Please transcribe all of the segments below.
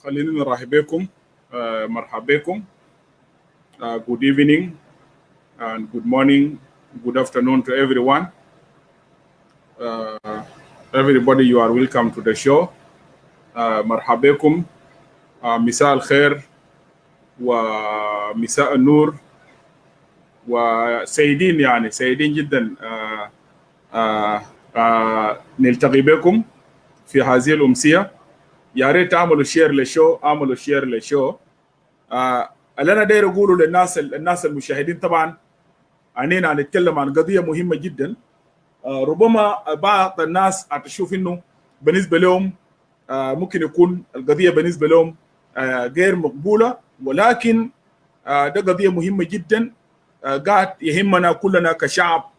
خلينا نرحب بكم. مرحبا بكم. Good evening and good morning, good afternoon to everyone. Everybody, you are welcome to the show. مرحبا بكم. مساء الخير ومساء النور وسعيدين، يعني سعيدين جدا نلتقي بكم في هذه الأمسية. يا ريت تعملوا شير للشو، اعملوا شير للشو. اللي انا داير اقوله للناس المشاهدين، طبعا عنينا نتكلم عن قضيه مهمه جدا. ربما بعض الناس هتشوف انه بالنسبه لهم ممكن يكون القضيه بالنسبه لهم غير مقبوله، ولكن ده قضيه مهمه جدا قاعد يهمنا كلنا كشعب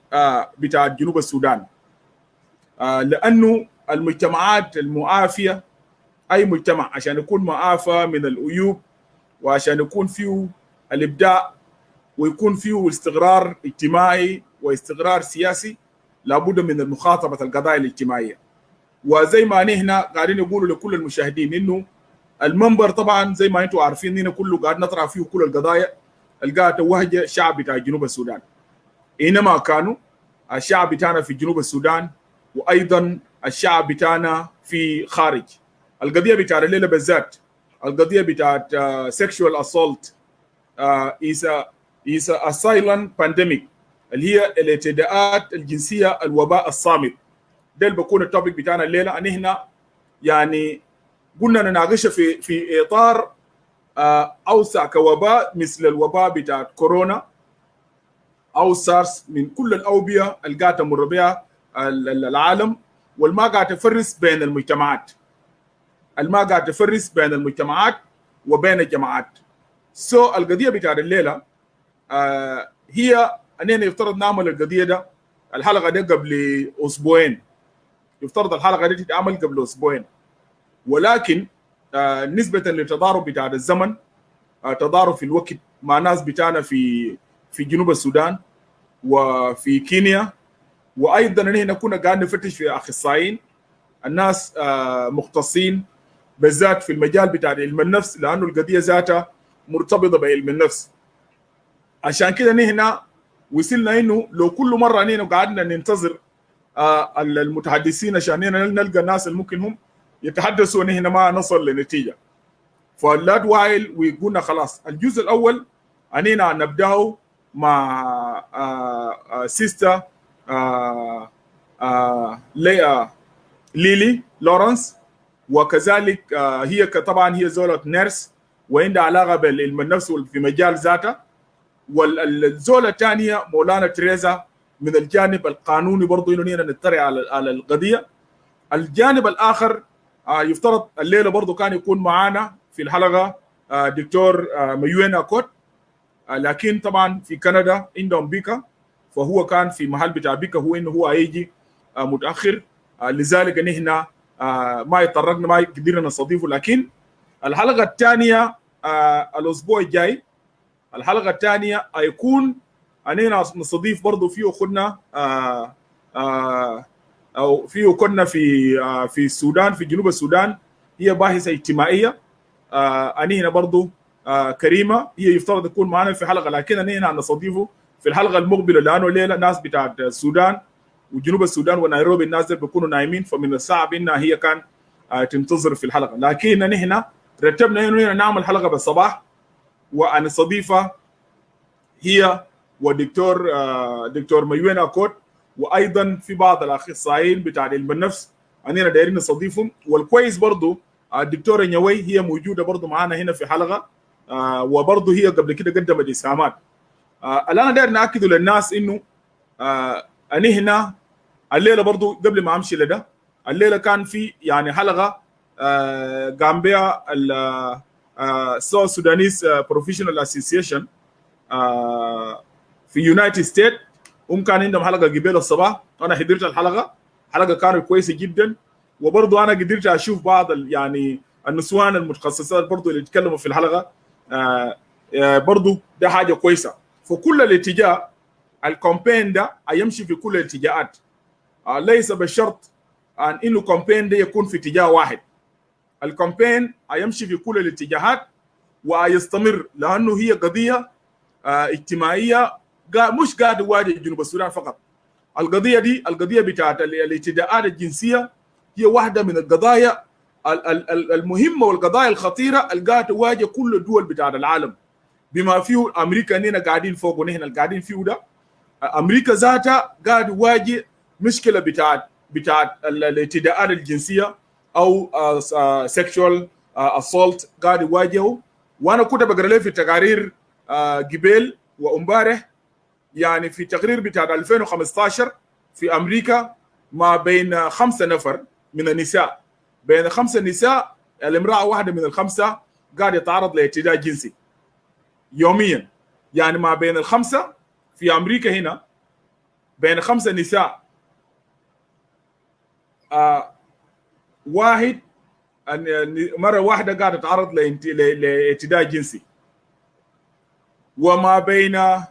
بتاع جنوب السودان. لانه المجتمعات المعافيه، اي مجتمع عشان يكون معافى من العيوب وعشان يكون فيه الابداع ويكون فيه استقرار اجتماعي واستقرار سياسي، لابد من المخاطبه القضايا الاجتماعيه. وزي ما نحن قاعدين نقول لكل المشاهدين انه المنبر طبعا زي ما انتم عارفين هنا كله قاعد نطرح فيه كل القضايا اللي قاعده توجه الشعب بتاع جنوب السودان، اينما كانوا الشعب بتاعنا في جنوب السودان وايضا الشعب بتاعنا في خارج. القضيه بتاعت الليله بالذات، القضيه بتاعت sexual assault is a silent pandemic اللي هي الاعتداءات الجنسيه، الوباء الصامت. ده اللي بكون التوبيك بتاعنا الليله. ان احنا يعني قلنا نناقشها في اطار اوسع كوباء مثل الوباء بتاعت كورونا او سارس، من كل الاوبئه اللي قاعده تمر بها العالم والما قاعد تفرس بين المجتمعات، وبين الجماعات. القضيه بتاعت الليله هي اننا يفترض نعمل القضيه ده الحلقه دي قبل اسبوعين، يفترض الحلقه دي تتعمل قبل اسبوعين، ولكن نسبه للتضارب بتاع الزمن، تضارب في الوقت مع ناس بتاعنا في جنوب السودان وفي كينيا، وايضا هنا كنا قاعد نفتش في اخصائيين، الناس مختصين بالذات في المجال بتاع علم النفس، لانه القضيه ذاتها مرتبطه بعلم النفس. عشان كده نحن وصلنا انه لو كل مره نحن قعدنا ننتظر المتحدثين عشان نلقى الناس اللي ممكن هم يتحدثوا نحن ما نصل لنتيجه. فلات وايل وقلنا خلاص الجزء الاول اننا نبداه مع سيستا ليلي لورنس، وكذلك هي طبعا هي زولة نيرس وعندها علاقه بالعلم النفس في مجال ذاته. والزولة الثانيه مولانا تريزا من الجانب القانوني برضه انه نطلع على القضيه. الجانب الاخر يفترض الليله برضه كان يكون معانا في الحلقه دكتور ميوينا كوت، لكن طبعا في كندا عندهم بيكا، فهو كان في محل بتاع بيكا، هو انه هو هيجي متاخر، لذلك نحن ما يطرقنا، ما قدرنا نستضيفه. لكن الحلقه الثانيه الاسبوع الجاي، الحلقه الثانيه هيكون اننا نستضيف برضه فيه اخونا او فيه كنا في السودان، في جنوب السودان، هي باحثه اجتماعيه. اننا برضه كريمه هي يفترض تكون معنا في حلقه، لكن اننا نستضيفه في الحلقه المقبله، لانه ليله ناس بتاعت السودان وجنوب السودان ونيروبي الناس دول بيكونوا نايمين، فمن الصعب انها هي كان تنتظر في الحلقه. لكن نحن رتبنا انه نعمل حلقه بالصباح ونستضيفها هي دكتور ميوينا كوت، وايضا في بعض الاخصائيين بتاع علم النفس اننا دايرين نستضيفهم. والكويس برضه الدكتوره نيوي هي موجوده برضه معانا هنا في حلقه، وبرضه هي قبل كده قدمت اسهامات. الان داير ناكد للناس انه هنا الليله برضه قبل ما امشي لده، الليله كان في يعني حلقه قام بها الساوث سودانيس بروفيشنال اسوسيشن في يونايتد ستيت. كان عندهم حلقه قبل الصباح، انا حضرت الحلقه كانت كويسه جدا، وبرضه انا قدرت اشوف بعض يعني النسوان المتخصصات برضه اللي يتكلموا في الحلقه. برضه ده حاجه كويسه. فكل الاتجاه الكامبين ده يمشي في كل الاتجاهات، ليس بالشرط ان انه كامبين ده يكون في اتجاه واحد. الكامبين هيمشي في كل الاتجاهات ويستمر، لانه هي قضيه اجتماعيه مش قاعد تواجه جنوب السودان فقط. القضيه دي القضيه بتاعت الاعتداءات الجنسيه هي واحده من القضايا المهمه والقضايا الخطيره اللي قاعده تواجه كل الدول بتاعت العالم، بما فيه امريكا. اننا قاعدين فوق ونحن اللي قاعدين فيه ده. امريكا ذاتها قاعد تواجه مشكله بتاعت الاعتداءات الجنسيه او سيكشوال اسولت قاعد يواجهه. وانا كنت بقرا له في تقارير قبل وامبارح، يعني في تقرير بتاع 2015 في امريكا ما بين 5 نفر من النساء، بين 5 نساء الامراه واحده من الخمسه قاعد يتعرض لاعتداء جنسي يوميا. يعني ما بين الخمسه في امريكا هنا بين 5 نساء واحد مره واحده قاعد تتعرض لاعتداء جنسي، وما بين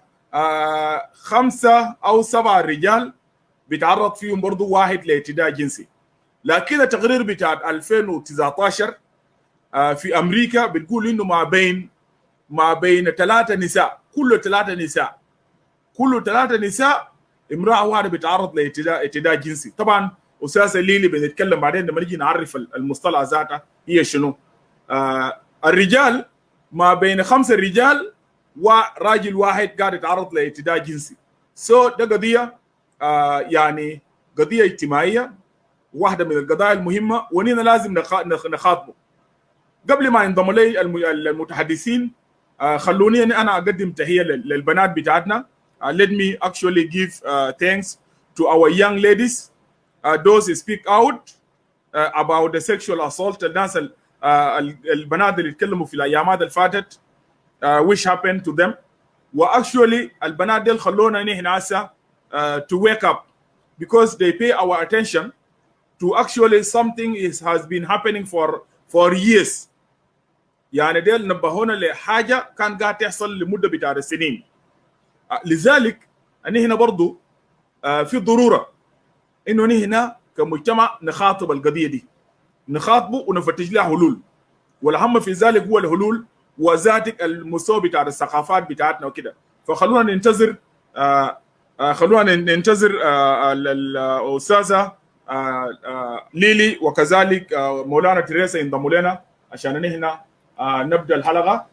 5 أو 7 رجال بيتعرض فيهم برضو واحد لاعتداء جنسي. لكن التقرير بتاع 2019 في امريكا بتقول انه ما بين 3 نساء، كل 3 نساء امراه واحده بتعرض لاعتداء جنسي. طبعا استاذه ليلي بنتكلم بعدين لما نجي نعرف المصطلح ذاته هي شنو. الرجال ما بين 5 رجال وراجل واحد قاعد يتعرض لاعتداء جنسي. ده قضيه يعني قضيه اجتماعيه، واحده من القضايا المهمه، ونحن لازم نخاطبه. قبل ما ينضم لي المتحدثين خلوني انا اقدم تحيه للبنات بتاعتنا. Let me actually give thanks to our young ladies, those who speak out about the sexual assault. الناس البنات اللي اتكلموا في الايامات اللي فاتت which happened to them. واكشولي البنات دول خلونا نحن هسه to wake up because they pay our attention to actually something has been happening for years. يعني دول نبهونا لحاجه كان قاعد تحصل لمده بتاع السنين. لذلك نحن برضو في ضروره انه نحن كمجتمع نخاطب القضيه دي، نخاطبه ونفتش لها حلول، والاهم في ذلك هو الحلول وذاتك المستوى بتاع الثقافات بتاعتنا وكده. فخلونا ننتظر الاستاذه ليلي وكذلك مولانا تريزا ينضموا لنا عشان نحن نبدا الحلقه.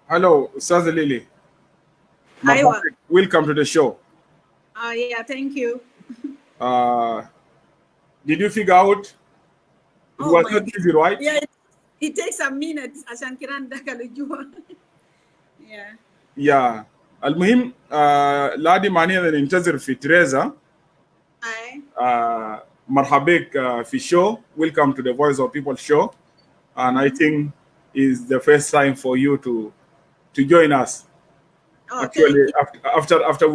هلو استاذه ليلي. ايوه. Welcome to the show. Yeah, thank you. Did you figure out it was not easy, right? Yeah, it takes some minutes عشان كده ندخل جوا. Yeah. المهم لادي معنينا ننتظر في تريزا. مرحبا بك في الشو. Welcome to the Voice of People show, and I think it's the first time for you to join us. Actually, after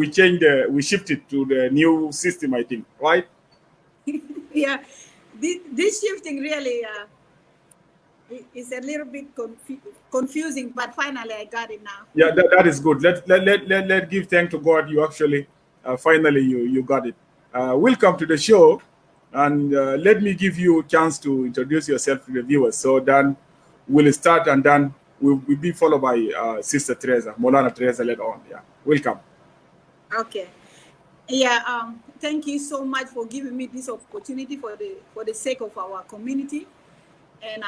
we shifted to the new system, I think, right? Yeah, this shifting really is a little bit confusing, but finally I got it now. Yeah, that is good. Let give thanks to God. You actually finally you got it. Welcome to the show, and let me give you a chance to introduce yourself to the viewers. So then we'll start, and then we'll be followed by Sister Tereza, Molana Tereza later on. Yeah, welcome. Okay. Yeah. Thank you so much for giving me this opportunity for the sake of our community, and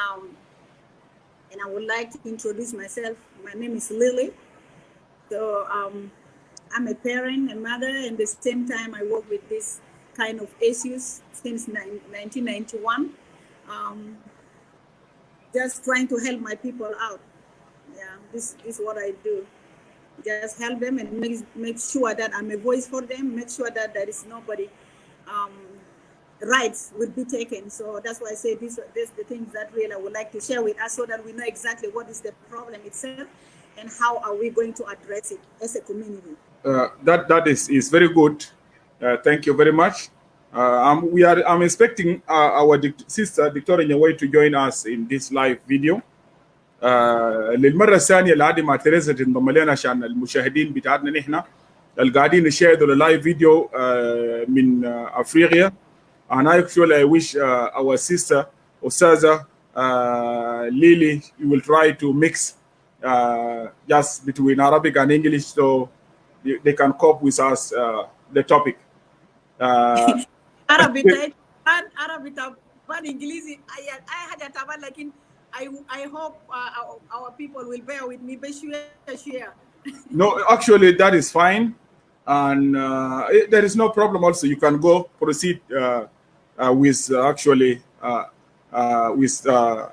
I would like to introduce myself. My name is Lily. So I'm a parent, a mother, and at the same time I work with this kind of issues since 1991. Just trying to help my people out. Yeah, this is what I do. Just help them and make sure that I'm a voice for them, make sure that there is nobody rights will be taken. So that's why I say these the things that really I would like to share with us so that we know exactly what is the problem itself and how are we going to address it as a community. That is very good. Thank you very much. I'm expecting our sister Victoria Nyawai to join us in this live video. للمره الثانيه العادي مع تريزا تنضم لنا عشان المشاهدين بتاعتنا نحن اللي قاعدين نشاهدوا اللايف فيديو من افريقيا. and actually I wish our sister Ustaza Lily, you will try to mix just between Arabic and English so they can cope with us the topic. Arabic English I had a taban like I hope our people will bear with me but share. No, actually that is fine, and there is no problem. Also, you can go proceed with actually with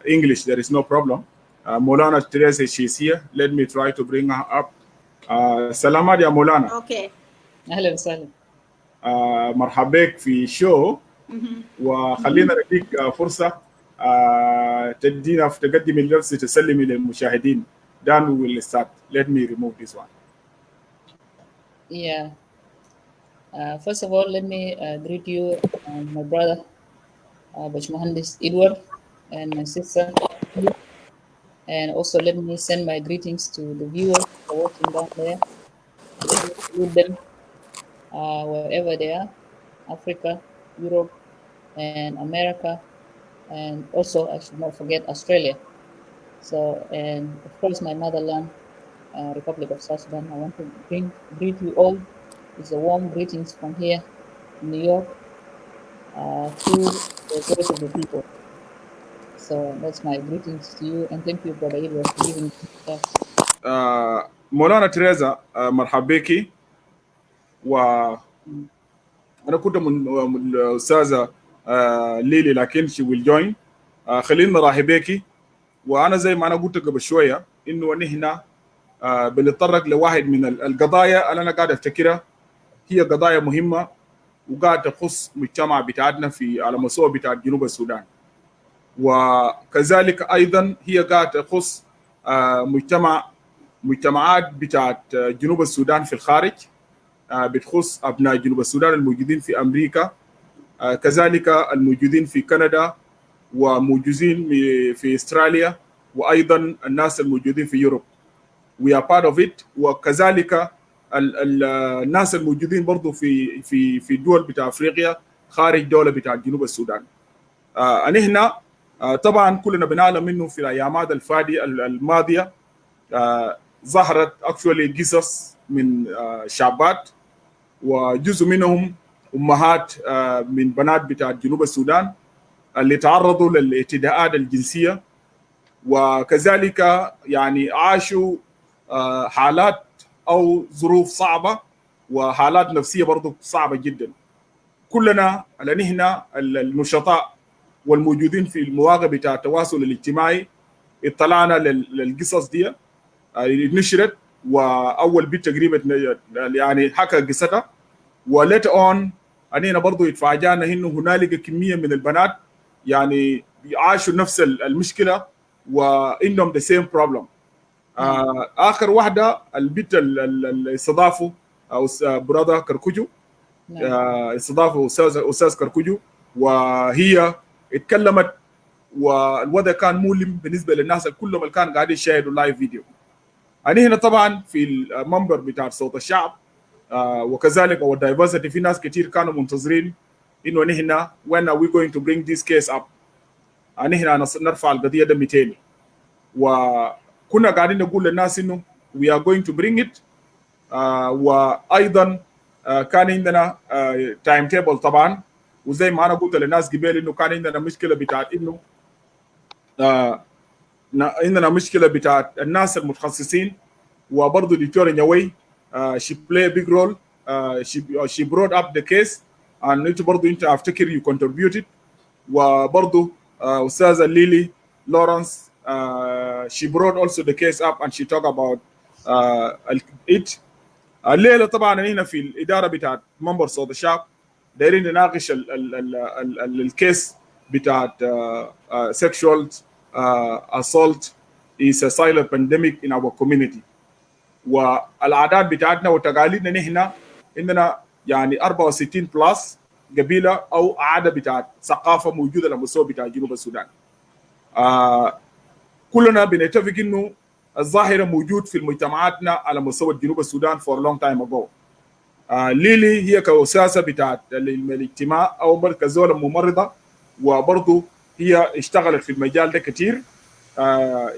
English. There is no problem. Maulana Tereza, she's here. Let me try to bring her up. Salamat ya Maulana. Okay. أهلا وسهلا. مرحبا بك في شو وخلينا نديك فرصة تقدمي نفسك تسلمي للمشاهدين. Then we will start. Let me remove this one. Yeah. First of all, let me greet you, my brother, Bashmohandis Edward, and my sister. And also let me send my greetings to the viewers who are watching down there. Let me salute them wherever they are, Africa, Europe, and America. And also, I should not forget Australia. So, and of course, my motherland, Republic of South Sudan. I want to greet you all. It's a warm greetings from here in New York to the voice of the people. So that's my greetings to you, and thank you, Brother Edward, for giving me the مولانا تريزا مرحبا بك. وأنا كنت من الأستاذة ليلي لكن she will join. خلينا نرحب بك. وأنا زي ما أنا قلت قبل شوية إنه نحن بنتطرق لواحد من القضايا اللي أنا قاعد أفتكرها هي قضايا مهمة وقاعد تخص مجتمع بتاعتنا على مستوى بتاع جنوب السودان، وكذلك أيضا هي قاعد تخص مجتمعات بتاعت جنوب السودان في الخارج، بتخص أبناء جنوب السودان الموجودين في أمريكا، كذلك الموجودين في كندا وموجودين في استراليا، وأيضا الناس الموجودين في يوروب. We are part of it. وكذلك الناس الموجودين برضو في دول بتاع أفريقيا خارج دولة بتاع جنوب السودان. هنا طبعا كلنا بنعلم منه في الأيامات الماضية ظهرت actually قصص من شابات وجزء منهم أمهات من بنات بتاع جنوب السودان اللي تعرضوا للاعتداءات الجنسية، وكذلك يعني عاشوا حالات أو ظروف صعبة وحالات نفسية برضو صعبة جدا. كلنا نحن النشطاء والموجودين في المواقع بتاع التواصل الاجتماعي اطلعنا للقصص دي اللي نشرت، وأول بيت تقريبا يعني حكى قصتها، وليت اون أنينا برضو يتفاجأنا إنه هنالك كمية من البنات يعني عاشوا نفس المشكلة وإنهم the same problem. آخر واحدة البيت اللي استضافوا برادة كركوجو، استضافوا أستاذ كركوجو، وهي اتكلمت والوضع كان مؤلم بالنسبة للناس كلهم اللي كانوا قاعدين يشاهدوا لايف فيديو. أنا هنا طبعا في المنبر بتاع صوت الشعب وكذلك والدايفرسيتي في ناس كتير كانوا منتظرين إنه نحن when are we going to bring this case up. أنا هنا نرفع القضية ده 200 وكنا قاعدين نقول للناس إنه we are going to bring it. وأيضا كان عندنا تايم تيبل طبعا، وزي ما أنا قلت للناس قبل إنه كان عندنا مشكلة بتاعت إنه عندنا مشكلة بتاعت الناس المتخصصين، وبرضه دكتور نيوي she play a big role. She brought up the case and انت برضه انت افتكر you contributed. وبرضه أستاذة ليلي لورنس she brought also the case up and she talked about it. الليلة طبعا هنا في الإدارة بتاعت منبر صوت الشعب دايرين نناقش الكيس بتاعت sexual assault is a silent pandemic in our community. والعادات بتاعتنا وتقاليدنا نحن عندنا يعني 64 بلس قبيلة أو عادة بتاعت ثقافة موجودة لمستوى بتاع جنوب السودان. كلنا بنتفق إنه الظاهرة موجود في مجتمعاتنا على مستوى جنوب السودان for a long time ago. ليلي هي كأساسة بتاعت الاجتماع أو كزولة ممرضة، وبرضه هي اشتغلت في المجال ده كتير.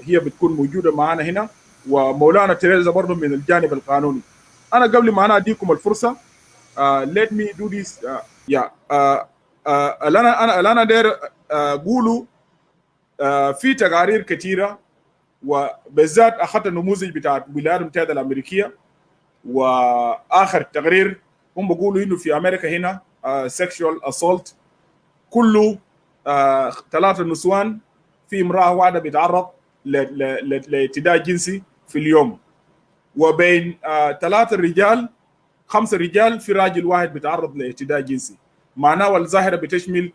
هي بتكون موجودة معنا هنا، ومولانا تيريزا برضه من الجانب القانوني. أنا قبل ما أنا أديكم الفرصة let me do this أنا داير أقوله في تقارير كثيرة، وبالذات أخذت النموذج بتاع الولايات المتحدة الأمريكية، وآخر تقرير هم بيقولوا إنه في أمريكا هنا sexual assault كله 3 نسوان في امرأة واحدة بيتعرض لاعتداء جنسي في اليوم، وبين 3 رجال 5 رجال في راجل واحد بيتعرض لاعتداء جنسي. معناه الظاهرة بتشمل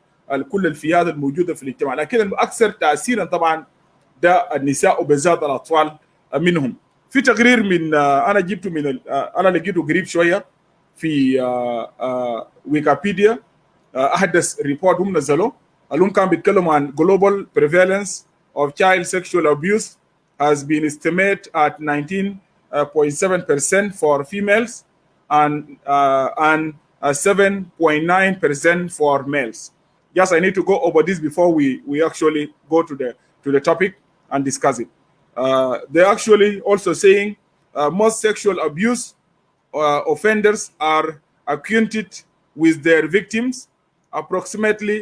كل الفئات الموجودة في المجتمع، لكن الأكثر تأثيرا طبعا ده النساء وبالذات الأطفال منهم. في تقرير من أنا جبته من أنا لقيته قريب شوية في ويكيبيديا، أحدث ريبورت هم نزلوه، اللي هم كانوا بيتكلموا عن global prevalence of child sexual abuse has been estimated at 19.7% for females and 7.9% for males. Yes, I need to go over this before we actually go to the topic and discuss it. They're actually also saying most sexual abuse offenders are acquainted with their victims. Approximately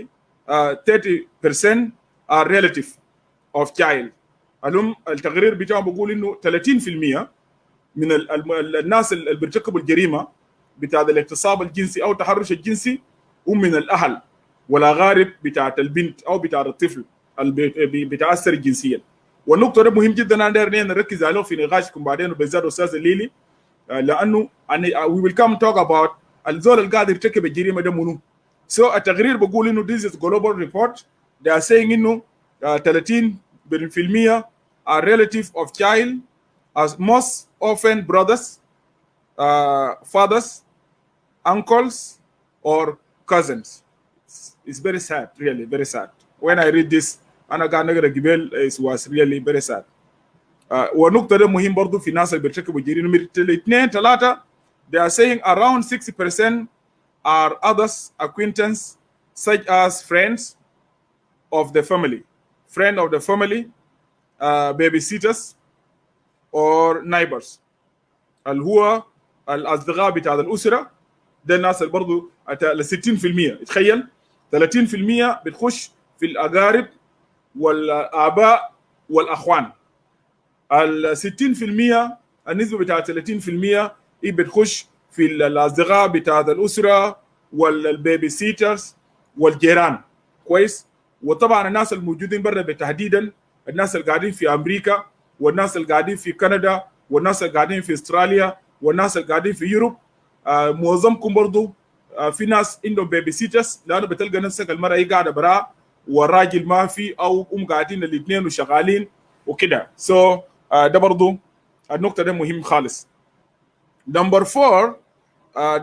30% are relative of child. التقرير بتاعهم بيقول انه 30% من الناس اللي بيرتكبوا الجريمه بتاع الاغتصاب الجنسي او التحرش الجنسي هم من الاهل والاغارب بتاعت البنت او بتاع الطفل اللي بيتاثر جنسيا. والنقطه ده مهم جدا، انا داير نركز عليه في نقاشكم بعدين وبالذات استاذ ليلي، لانه we will come talk about الزول اللي قاعد يرتكب الجريمه ده منو. So التقرير بيقول انه this is global report. They are saying انه 30% are relative of child, as most often brothers, fathers, uncles, or cousins. It's very sad, really very sad. When I read this, أنا قاعد نقرأ قبل it was really very sad. ونقطة ده مهم برضو في ناس اللي بيرتكبوا الجريمة. 2 3 they are saying around 60% are others acquaintance such as friends of the family, babysitters or neighbors. اللي هو الأصدقاء بتاع الأسرة ده الناس اللي برضو ل 60%. تخيل 30% بتخش في الأقارب والآباء والأخوان. ال 60% النسبة بتاعت 30% بتخش في الأصدقاء بتاع الأسرة والبيبي سيترز والجيران. كويس. وطبعا الناس الموجودين برا بالتحديدا الناس اللي قاعدين في أمريكا والناس اللي قاعدين في كندا والناس اللي قاعدين في استراليا والناس اللي قاعدين في يوروب. معظمكم برضو في ناس عندهم بيبي سيترز، لأنه بتلقى نفسك المرأة هي قاعدة برا والراجل ما في أو قاعدين الاثنين وشغالين وكده. ده برضو النقطة ده مهم خالص. Number 4,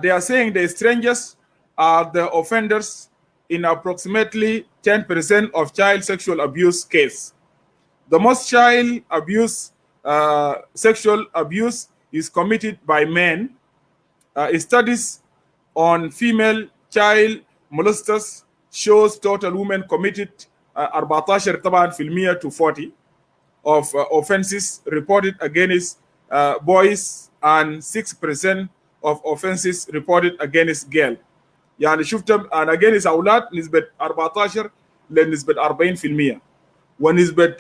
they are saying the strangers are the offenders in approximately 10% of child sexual abuse cases. The most child abuse, sexual abuse is committed by men. Studies on female child molesters shows total women committed 14 طبعا في المية to 40 of offenses reported against boys and 6% of offenses reported against girls. يعني شفت أنا against أولاد نسبة 14 لنسبة 40%، ونسبة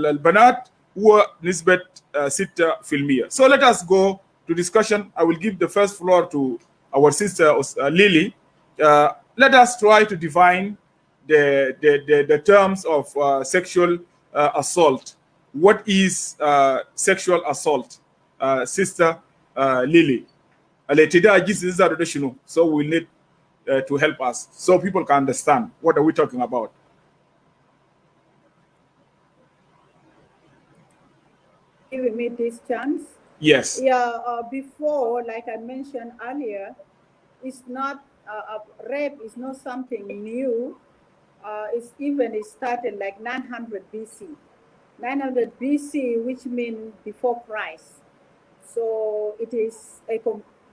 البنات هو نسبة 6%. So let us go to discussion. I will give the first floor to our sister Lily. Let us try to define the terms of sexual assault. What is sexual assault, sister Lily? الاعتداء الجنسي ده شنو؟ So we need to help us so people can understand what are we talking about. Giving me this chance. Yes. Yeah. Before, like I mentioned earlier, it's not rape is not something new. It started like 900 BC. 900 BC, which means before Christ. So it is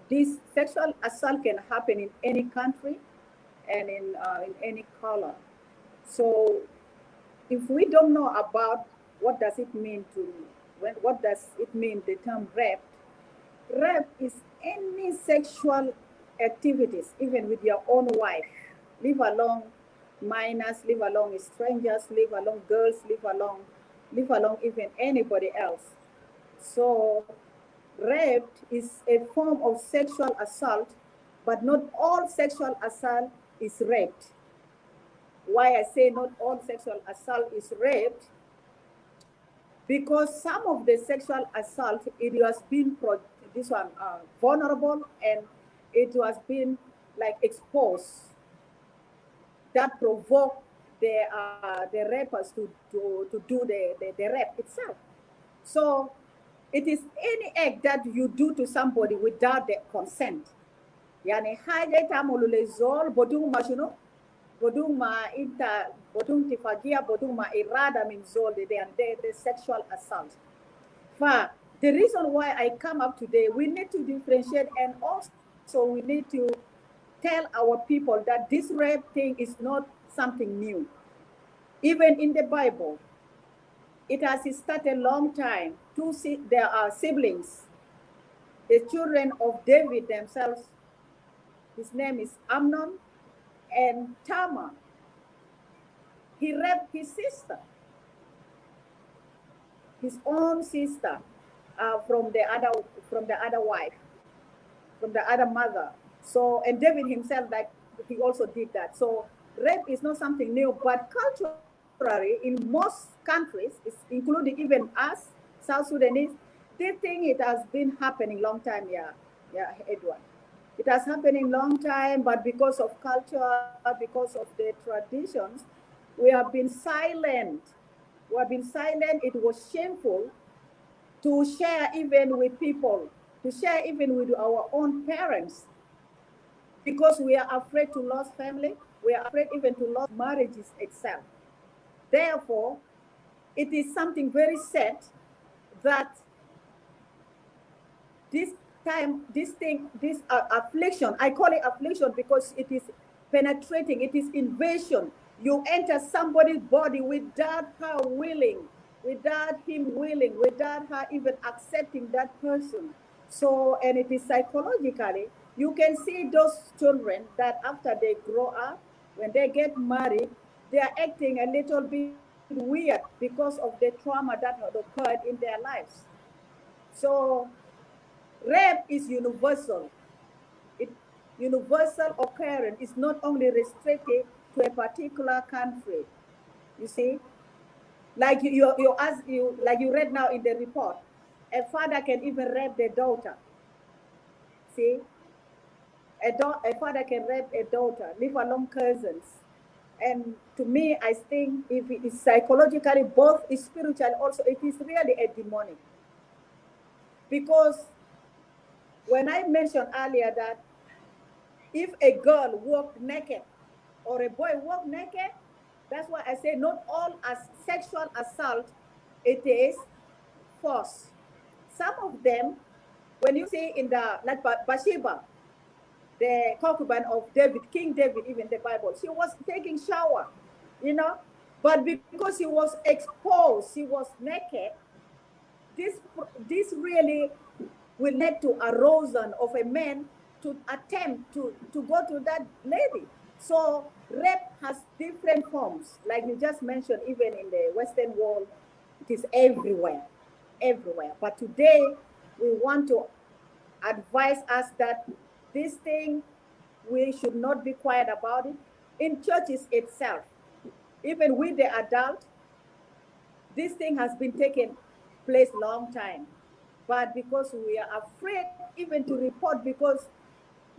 this sexual assault can happen in any country and in any color. So if we don't know about what does it mean what does it mean, the term rape? Rape is any sexual activities, even with your own wife, leave alone minors, leave alone strangers, leave alone girls, leave alone even anybody else. So rape is a form of sexual assault, but not all sexual assault is raped. Why I say not all sexual assault is raped? Because some of the sexual assault, it has been vulnerable, and it has been like exposed, that provoke the rapers to do the rape itself. So it is any act that you do to somebody without their consent. Yani haja itamulule zol bodung mashuno, bodung ma inta, bodung tifagia, bodung ma irada min zol the sexual assault. But the reason why I come up today, we need to differentiate, and also we need to tell our people that this rape thing is not something new. Even in the Bible, it has started a long time. There are siblings, the children of David themselves. His name is Amnon and Tamar. He raped his sister, his own sister, from the other wife, from the other mother. So, and David himself, like, he also did that. So rape is not something new, but culturally in most countries, including even us, South Sudanese, they think it has been happening long time. Yeah, Edward. It has happening long time, but because of culture, because of the traditions, we have been silent. We have been silent. It was shameful to share even with people, to share even with our own parents, because we are afraid to lose family. We are afraid even to lose marriages itself. Therefore, it is something very sad that this affliction, I call it affliction because it is penetrating, it is invasion. You enter somebody's body without her willing, without him willing, without her even accepting that person. So, and it is psychologically, you can see those children that after they grow up, when they get married, they are acting a little bit weird because of the trauma that had occurred in their lives. So rape is universal. Universal occurrence is not only restricted to a particular country. You see, like you read now in the report, a father can even rape their daughter. See, a father can rape a daughter, leave alone cousins. And to me, I think if it is psychologically, both spiritual, also it is really a demonic. Because when I mentioned earlier that if a girl walked naked or a boy walked naked, that's why I say not all as sexual assault, it is force. Some of them, when you see in the, like Bathsheba, the concubine of David, King David, even the Bible, she was taking shower, you know, but because she was exposed, she was naked, this really will lead to erosion of a man to attempt to go to that lady. So rape has different forms, like you just mentioned, even in the Western world, it is everywhere. But today, we want to advise us that this thing, we should not be quiet about it. In churches itself, even with the adult, this thing has been taking place long time. But because we are afraid even to report, because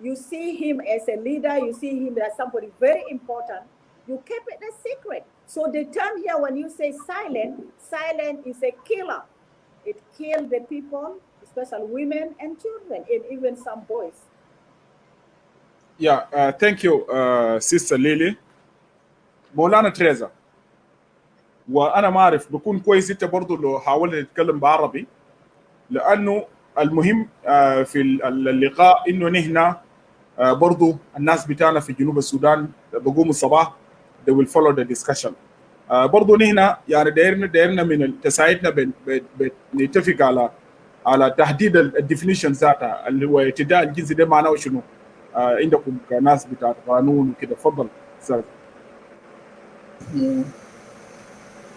you see him as a leader, you see him as somebody very important, you keep it a secret. So the term here, when you say silent, silent is a killer. It killed the people, especially women and children, and even some boys. Yeah, thank you, Sister Lily. مولانا تريزا، وانا ما اعرف بكون كويس انت برضه لو حاولنا نتكلم بعربي، لانه المهم في اللقاء انه نحن برضو الناس بتاعنا في جنوب السودان بقوموا الصباح they will follow the discussion. برضو نحن يعني دايرنا من تساعدنا نتفق على تحديد الديفينيشن ذاتها اللي هو اعتداء الجنسي ده معناه شنو عندكم كناس بتاعت قانون وكده. تفضل استاذ.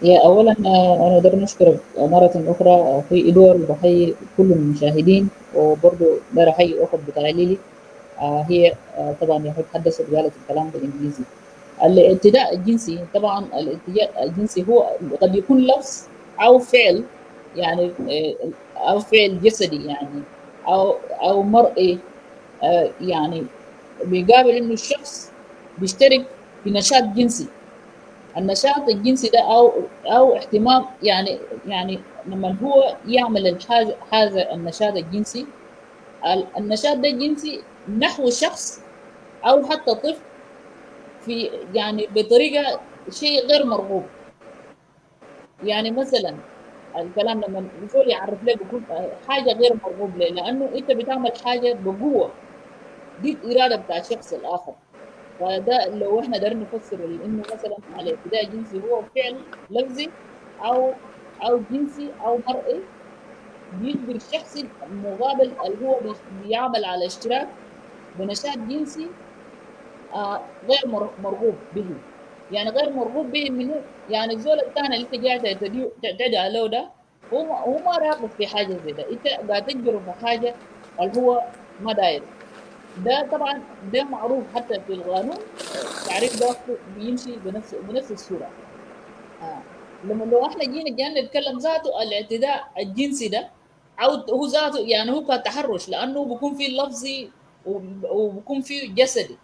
يا اولا انا اقدر نشكرك مره اخرى في ادوار، وبحيي كل المشاهدين، وبرضه داير احيي اخت بتاع ليلي. هي طبعا يحب تحدث قالت الكلام بالانجليزي. الاعتداء الجنسي، طبعا الاعتداء الجنسي هو قد يكون لفظ او فعل، يعني او فعل جسدي يعني، او مرئي، يعني بيقابل انه الشخص بيشترك في نشاط جنسي. النشاط الجنسي ده او اهتمام، يعني لما هو يعمل الحاجه هذا النشاط الجنسي، النشاط ده الجنسي نحو شخص او حتى طفل في يعني بطريقه شيء غير مرغوب. يعني مثلا الكلام لما الزول يعرف لك بيكون حاجه غير مرغوب ليه، لانه انت بتعمل حاجه بقوه، دي الاراده بتاع الشخص الاخر. فده لو احنا قدرنا نفسر انه مثلا الاعتداء الجنسي هو فعل لفظي او جنسي او مرئي بيجبر الشخص المقابل اللي هو بيعمل على اشتراك بنشاط جنسي غير مرغوب به. يعني غير مرغوب به منه، يعني الزول الثاني اللي انت قاعد تعتدي عليه ده هو ما راغب في حاجه زي ده، انت قاعد تجبره في حاجه اللي هو ما داير. ده طبعا ده معروف حتى في القانون، التعريف ده بيمشي بنفس الصوره. لو احنا جينا نتكلم ذاته الاعتداء الجنسي ده، او هو ذاته يعني هو كتحرش، لانه بيكون فيه لفظي وبيكون فيه جسدي.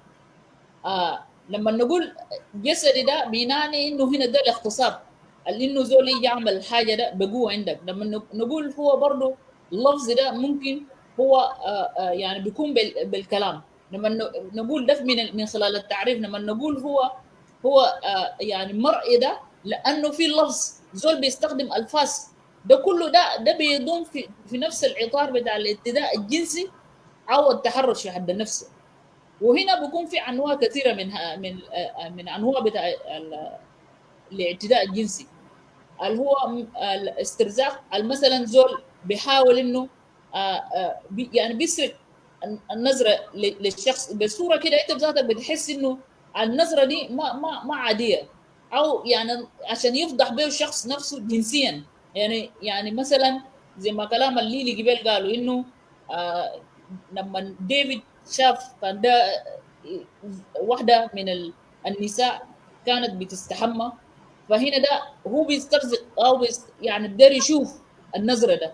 لما نقول جسدي ده بيناني انه هنا ده الاغتصاب، اللي انه زول يجي يعمل الحاجه ده بقوه عندك. لما نقول هو برضه اللفظ ده ممكن هو يعني بيكون بالكلام. لما نقول ده من خلال التعريف، لما نقول هو يعني مرئي ده لانه في لفظ زول بيستخدم الفاظ، ده كله ده بيضم في نفس الاطار بتاع الاعتداء الجنسي او التحرش في حد النفس. وهنا بيكون في انواع كثيره من انواع بتاع الاعتداء الجنسي، اللي هو الاسترزاق. مثلا زول بيحاول انه يعني بيسرق النظره للشخص بصوره كده انت بذاتك بتحس انه النظره دي ما عاديه، او يعني عشان يفضح به الشخص نفسه جنسيا. يعني مثلا زي ما كلام الليلي قبل قالوا انه لما ديفيد شاف كان ده واحده من النساء كانت بتستحمى، فهنا ده هو بيسترزق او يعني بدر يشوف النظره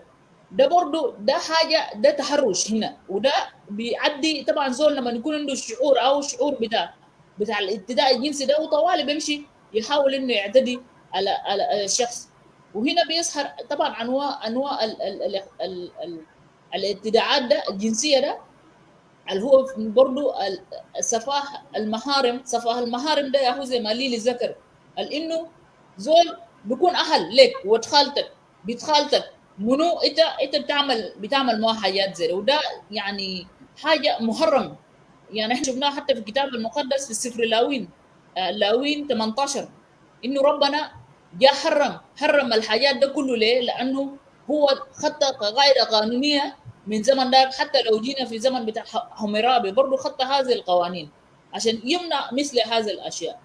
ده برضه ده حاجه، ده تحرش هنا. وده بيعدي طبعا زول لما يكون عنده شعور او شعور بتاع الاعتداء الجنسي ده، وطوالي بيمشي يحاول انه يعتدي على الشخص. وهنا بيظهر طبعا انواع الاعتداءات ده الجنسيه ده، اللي هو برضه سفاه المهارم ده. يا هو زي ما ليلي ذكر، انه زول بيكون اهل لك وتخالتك بنت خالتك منو انت بتعمل معاه حاجات زي ده، وده يعني حاجه محرم. يعني احنا شفناها حتى في الكتاب المقدس في سفر لاوين، لاوين 18، انه ربنا جاء حرم الحاجات ده كله. ليه؟ لانه هو خطة غير قانونيه من زمن ده. حتى لو جينا في زمن بتاع حمورابي برضه خط هذه القوانين عشان يمنع مثل هذه الاشياء.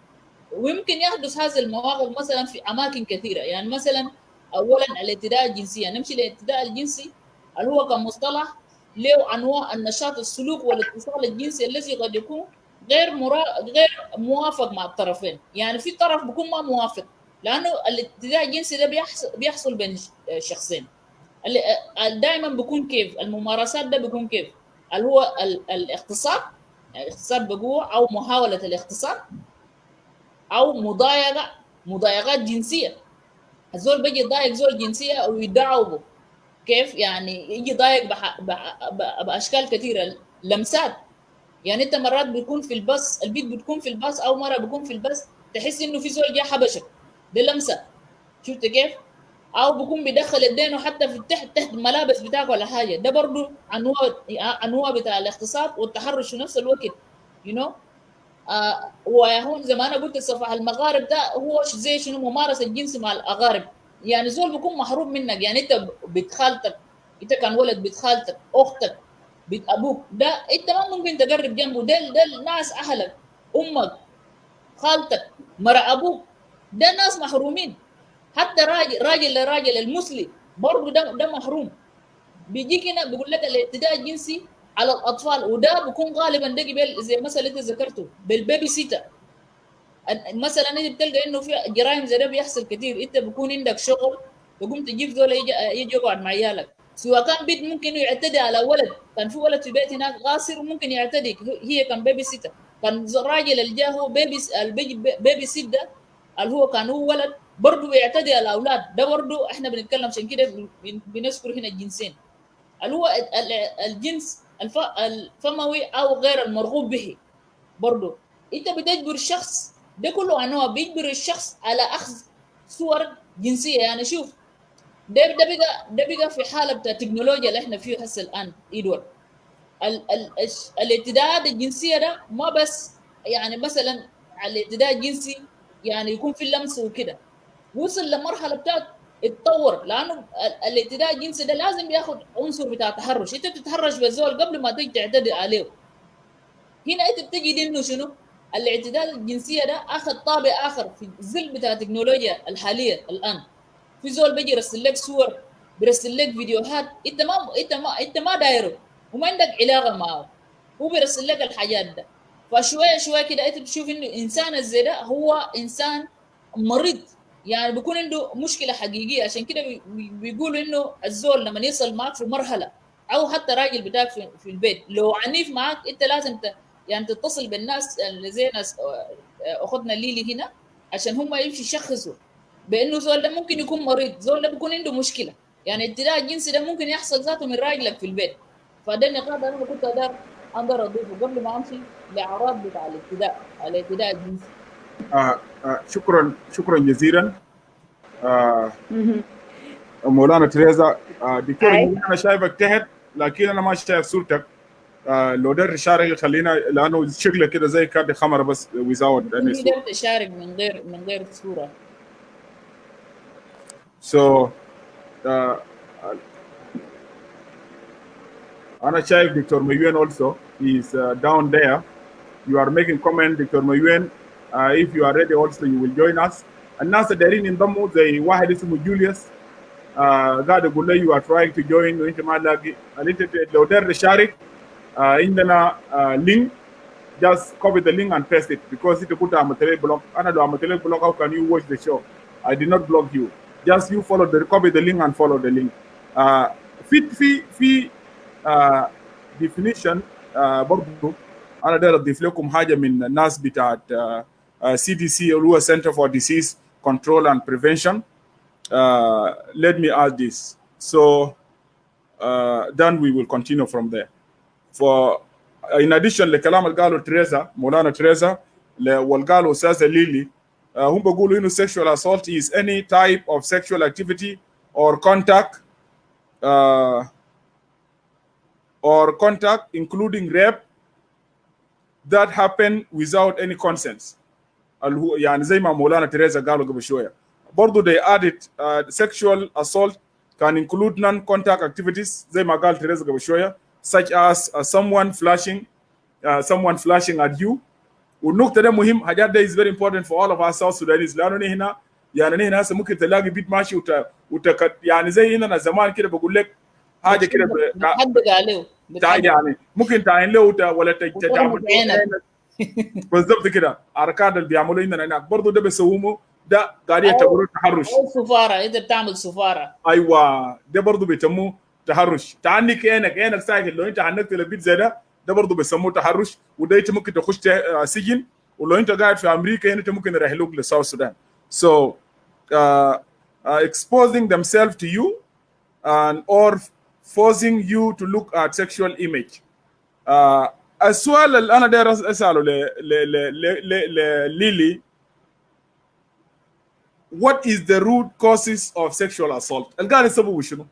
ويمكن يحدث هذه المواقف مثلا في اماكن كثيره. يعني مثلا اولا الاعتداء الجنسي، نمشي للاعتداء الجنسي اللي هو كمصطلح له انواع النشاط السلوك والاتصال الجنسي الذي قد يكون غير موافق مع الطرفين. يعني في طرف بيكون ما موافق، لانه الاعتداء الجنسي ده بيحصل بين شخصين. دائما بيكون كيف الممارسات ده بيكون كيف اللي هو الاغتصاب، يعني اغتصاب بقوه او محاوله الاغتصاب، او مضايقات جنسيه. الزول بيجي يضايق زول جنسيه ويدعوه كيف، يعني يجي يضايق باشكال كثيره. لمسات، يعني انت مرات بيكون في الباص، البيت بتكون في الباص او مره بيكون في الباص تحس انه في زول جاي حبشك، ده لمسه. شفت كيف؟ او بيكون بيدخل يدينه حتى في تحت الملابس بتاعك ولا حاجه. ده برضه انواع بتاع الاغتصاب والتحرش في نفس الوقت. you know وهون زي ما انا قلت الصفحه المغارب ده هو زي شنو ممارسه الجنس مع الاغارب. يعني زول بيكون محروم منك. يعني انت بنت خالتك، انت كان ولد بنت خالتك، اختك، بنت ابوك، ده انت ما ممكن تقرب جنبه. ده الناس اهلك، امك، خالتك، مرا ابوك، ده ناس محرومين. حتى راجل لراجل المسلم برضه ده محروم. بيجيك هنا بيقول لك الاعتداء الجنسي على الاطفال، وده بيكون غالبا ده قبل زي مثلا انت ذكرته بالبيبي سيتر. مثلا انت بتلقى انه في جرائم زي ده بيحصل كثير. انت بيكون عندك شغل تقوم تجيب زول يجي يقعد مع عيالك، سواء كان بيت ممكن يعتدي على ولد. كان في ولد في بيت هناك غاصر وممكن يعتدي، هي كان بيبي سيتر. كان الراجل اللي جاه هو بيبي سيت ده اللي هو كان هو ولد برضه بيعتدي على الاولاد. ده برضه احنا بنتكلم عشان كده بنذكر هنا الجنسين اللي هو الجنس الفموي او غير المرغوب به. برضه انت بتجبر الشخص، ده كله انواع بيجبر الشخص على اخذ صور جنسيه. يعني شوف، ده بقى في حاله بتاع التكنولوجيا اللي احنا فيه هسه الان ادوارد. الاعتداءات الجنسيه ده ما بس يعني مثلا على الاعتداء الجنسي يعني يكون في اللمس وكده، وصل لمرحله بتاعت اتطور. لانه الاعتداء الجنسي ده لازم ياخذ عنصر بتاع تحرش. انت بتتحرش بالزول قبل ما تيجي تعتدي عليه. هنا انت بتجد انه شنو الاعتداء الجنسيه ده اخذ طابع اخر في الظل بتاع التكنولوجيا الحاليه الان. في زول بيجي يرسل لك صور، بيرسل لك فيديوهات انت ما دايره وما عندك علاقه معه، هو بيرسل لك الحاجات ده. فشويه شويه كده انت بتشوف انه انسان زي ده هو انسان مريض، يعني بيكون عنده مشكله حقيقيه. عشان كده بيقولوا انه الزول لما يصل معك في مرحله، او حتى راجل بتاعك في البيت لو عنيف معك، انت لازم يعني تتصل بالناس اللي زي ناس اخذنا ليلي هنا عشان هم يمشي يشخصوا بانه زول ده ممكن يكون مريض، زول ده بيكون عنده مشكله. يعني الابتلاء الجنسي ده ممكن يحصل ذاته من راجلك في البيت. فده النقاط انا كنت اقدر اضيفه قبل ما امشي لاعراض بتاع الاعتداء الجنسي. شكرا جزيلا مولانا تريزا. دكتور انا شايفك تحت لكن انا ما شايف صورتك. لو ده تشارك خلينا، لانه شكله كده زي كارت خمر بس without any صورة. تقدر تشارك من غير صوره. So أنا شايف دكتور ميوين also is down there. You are making comment دكتور ميوين. If you are ready also you will join us. الناس دايرين ينضموا زي واحد اسمه جوليوس قاعد يقول لي you are trying to join وانت ما لاقي. انت لو داير تشارك عندنا link, just copy the link and paste it because انت كنت عملت لي بلوك. انا لو عملت لي بلوك how can you watch the show? I did not block you. Just you follow copy the link and follow the link. في definition برضه انا داير اضيف لكم حاجه من الناس بتاعت CDC اللي هو Center for Disease Control and Prevention. Let me add this. So then we will continue from there. For in addition لكلام اللي قاله تريزا مولانا تريزا واللي قاله استاذه ليلي، هم بيقولوا انه sexual assault is any type of sexual activity or contact including rape that happen without any consent. يعني زي ما مولانا تريزا قالوا قبل شويه. برضه they added sexual assault can include non-contact activities زي ما قال تريزا قبل شويه such as someone flashing at you. والنقطه ده مهم، حاجات ده is very important for all of us South Sudanese. لانه هنا يعني هنا هسه ممكن تلاقي بيت ماشي يعني زي هنا زمان كده بقول لك حاجه كده بتحدق عليه يعني ممكن تعين له ولا تعمل بالضبط كده. حركات اللي بيعملوا هنا هناك برضه ده بيسووه، ده قاعد يعتبروه تحرش. سفاره، انت بتعمل سفاره. ايوه ده برضه بيسموه تحرش. تعنك عينك ساكت، لو انت عنكت البيت زي ده برضه بيسموه تحرش. وده انت ممكن تخش سجن، ولو انت قاعد في امريكا هنا انت ممكن يرحلوك لساوث السودان. So exposing themselves to you and or forcing you to look at sexual image. السؤال اللي انا داير اساله لليلي what is the root causes of sexual assault. القاعد يسببوا شنو؟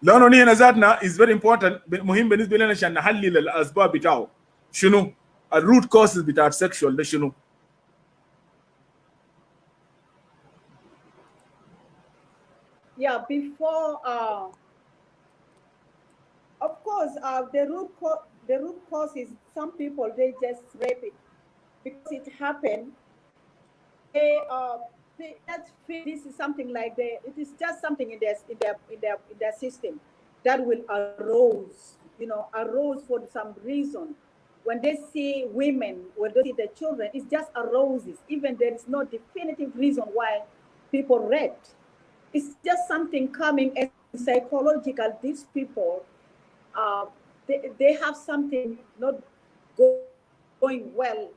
لانه هنا ذاتنا is very important مهم بالنسبه لنا عشان نحلل الاسباب بتاعه شنو؟ الروت كوزز بتاع السكشوال ده شنو؟ Yeah, before of course the root cause is some people they just rape it because it happened. That's this is something like it is just something in their system that will arose for some reason. When they see women, when they see the children, it just arises. Even there is no definitive reason why people raped. It's just something coming as psychological. These people, they have something not going well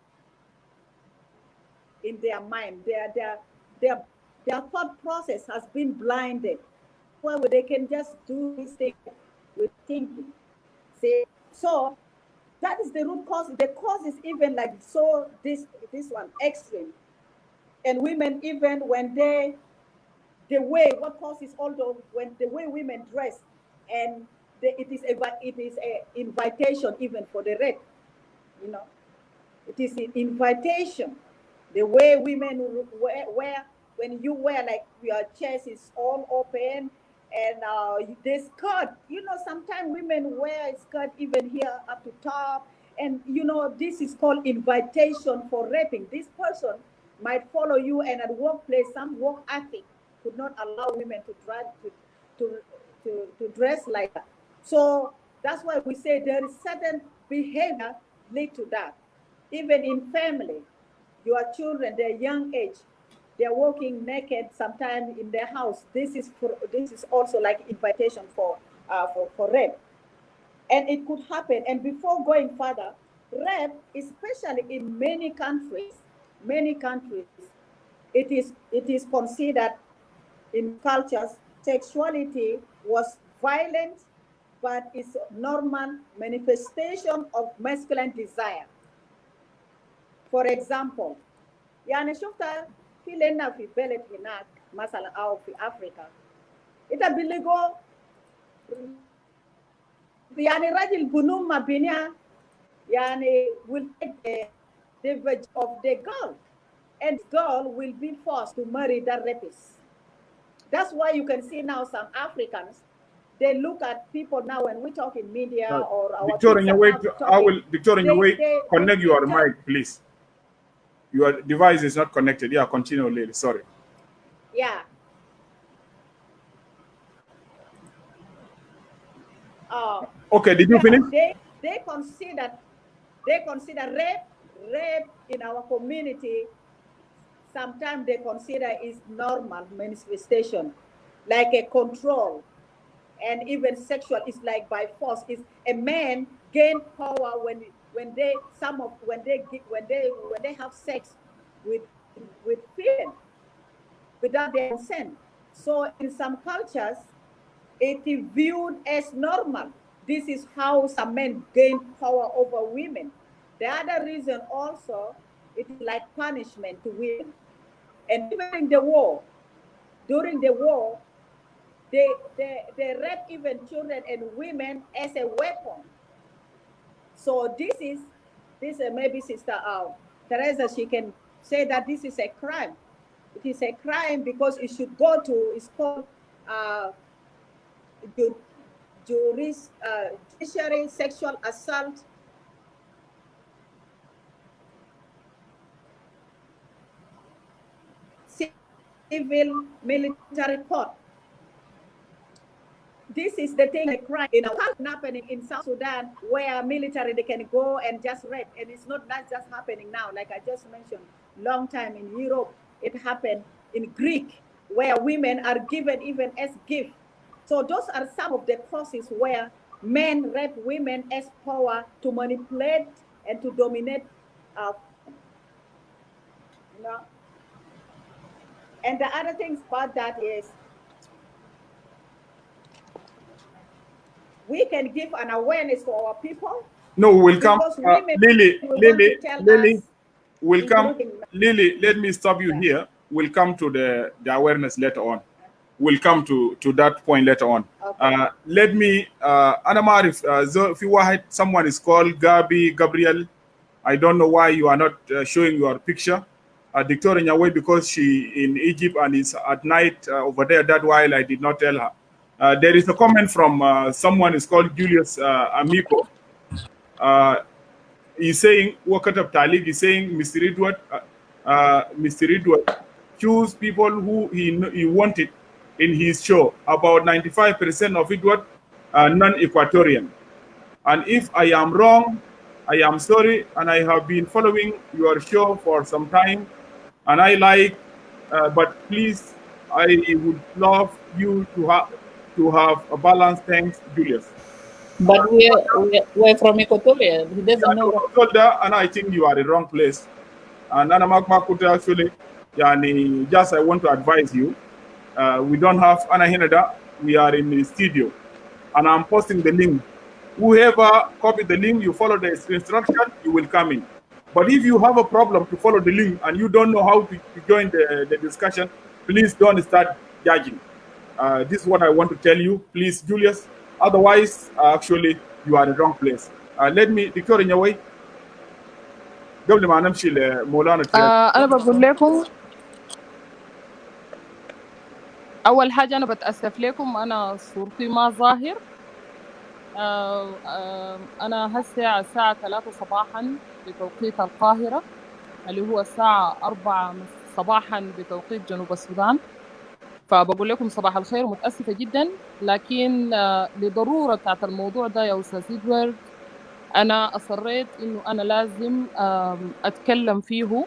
in their mind. Their thought process has been blinded. Well, they can just do this thing with thinking. See, so that is the root cause. The cause is even like this one extreme, and women even when what causes although when the way women dress, and it is a invitation even for the rape. It is an invitation. The way women wear when you wear like your chest is all open and the skirt, sometimes women wear a skirt even here up to top, and this is called invitation for raping. This person might follow you, and at workplace some work ethic could not allow women to dress like that. So that's why we say there is certain behavior lead to that. Even in family, your children, their young age, they're walking naked sometimes in their house. This is also like invitation for rape, and it could happen. And before going further, rape, especially in many countries, it is considered in cultures sexuality was violent, but it's normal manifestation of masculine desire. For example, يعني شفتها في لنا في بلد هناك مثلا أو في أفريقيا إذا بيلقوا يعني رجل بنوم ما بينها يعني will take the veg of the girl, and girl will be forced to marry the rapist. That's why you can see now some Africans, they look at people now when we talk in media or our Victor, in your way, connect your mic, please. Your device is not connected. Yeah, continue, Leila. Sorry. Yeah. Okay, did you finish? They consider rape in our community. Sometimes they consider is normal manifestation, like a control, and even sexual is like by force. Is a man gain power when they have sex with female without their consent. So in some cultures, it is viewed as normal. This is how some men gain power over women. The other reason also, it is like punishment to women. And during the war, they rape even children and women as a weapon. So this maybe Sister Tereza, she can say that this is a crime. It is a crime because it should go to, it's called judiciary sexual assault. Civil military court. This is the thing, a crime happening in South Sudan, where military they can go and just rape, and it's not just happening now. Like I just mentioned, long time in Europe, it happened in Greek, where women are given even as gift. So those are some of the causes where men rape women as power to manipulate and to dominate. And the other things about that is we can give an awareness to our people. No, we'll come. Lily, will come. including- Lily, let me stop you here. We'll come to the awareness later on. We'll come to that point later on. Okay. Let me, أنا ما أعرف في واحد, someone is called Gabriel. I don't know why you are not showing your picture. Victor in your way, because she in Egypt and is at night over there. That's why I did not tell her. There is a comment from someone is called Julius Amico. He's saying, Wakatab Talib, he's saying, Mr. Edward, choose people who he wanted in his show. About 95% of Edward are non-Equatorian. And if I am wrong, I am sorry, and I have been following your show for some time, and I like, but please, I would love you to have a balance. Thanks, Julius. But we're from Equatoria. He doesn't know. And I think you are in the wrong place. And Anna actually, just I want to advise you. We don't have Anna Hinada. We are in the studio, and I'm posting the link. Whoever copy the link, you follow the instruction, you will come in. But if you have a problem to follow the link and you don't know how to join the discussion, please don't start judging. This is what I want to tell you, please, Julius. Otherwise, actually, you are in the wrong place. Let me, Victor, in your way. قبل ما نمشي لمولانا أنا بقول لكم أول حاجة أنا بتأسف لكم، أنا صورتي ما ظاهر. أنا هسه الساعة 3 صباحا بتوقيت القاهرة، اللي هو الساعة 4 صباحا بتوقيت جنوب السودان. فبقول لكم صباح الخير ومتأسفة جدا، لكن لضرورة بتاعت الموضوع ده يا أستاذ إدوارد، أنا أصريت إنه أنا لازم أتكلم فيه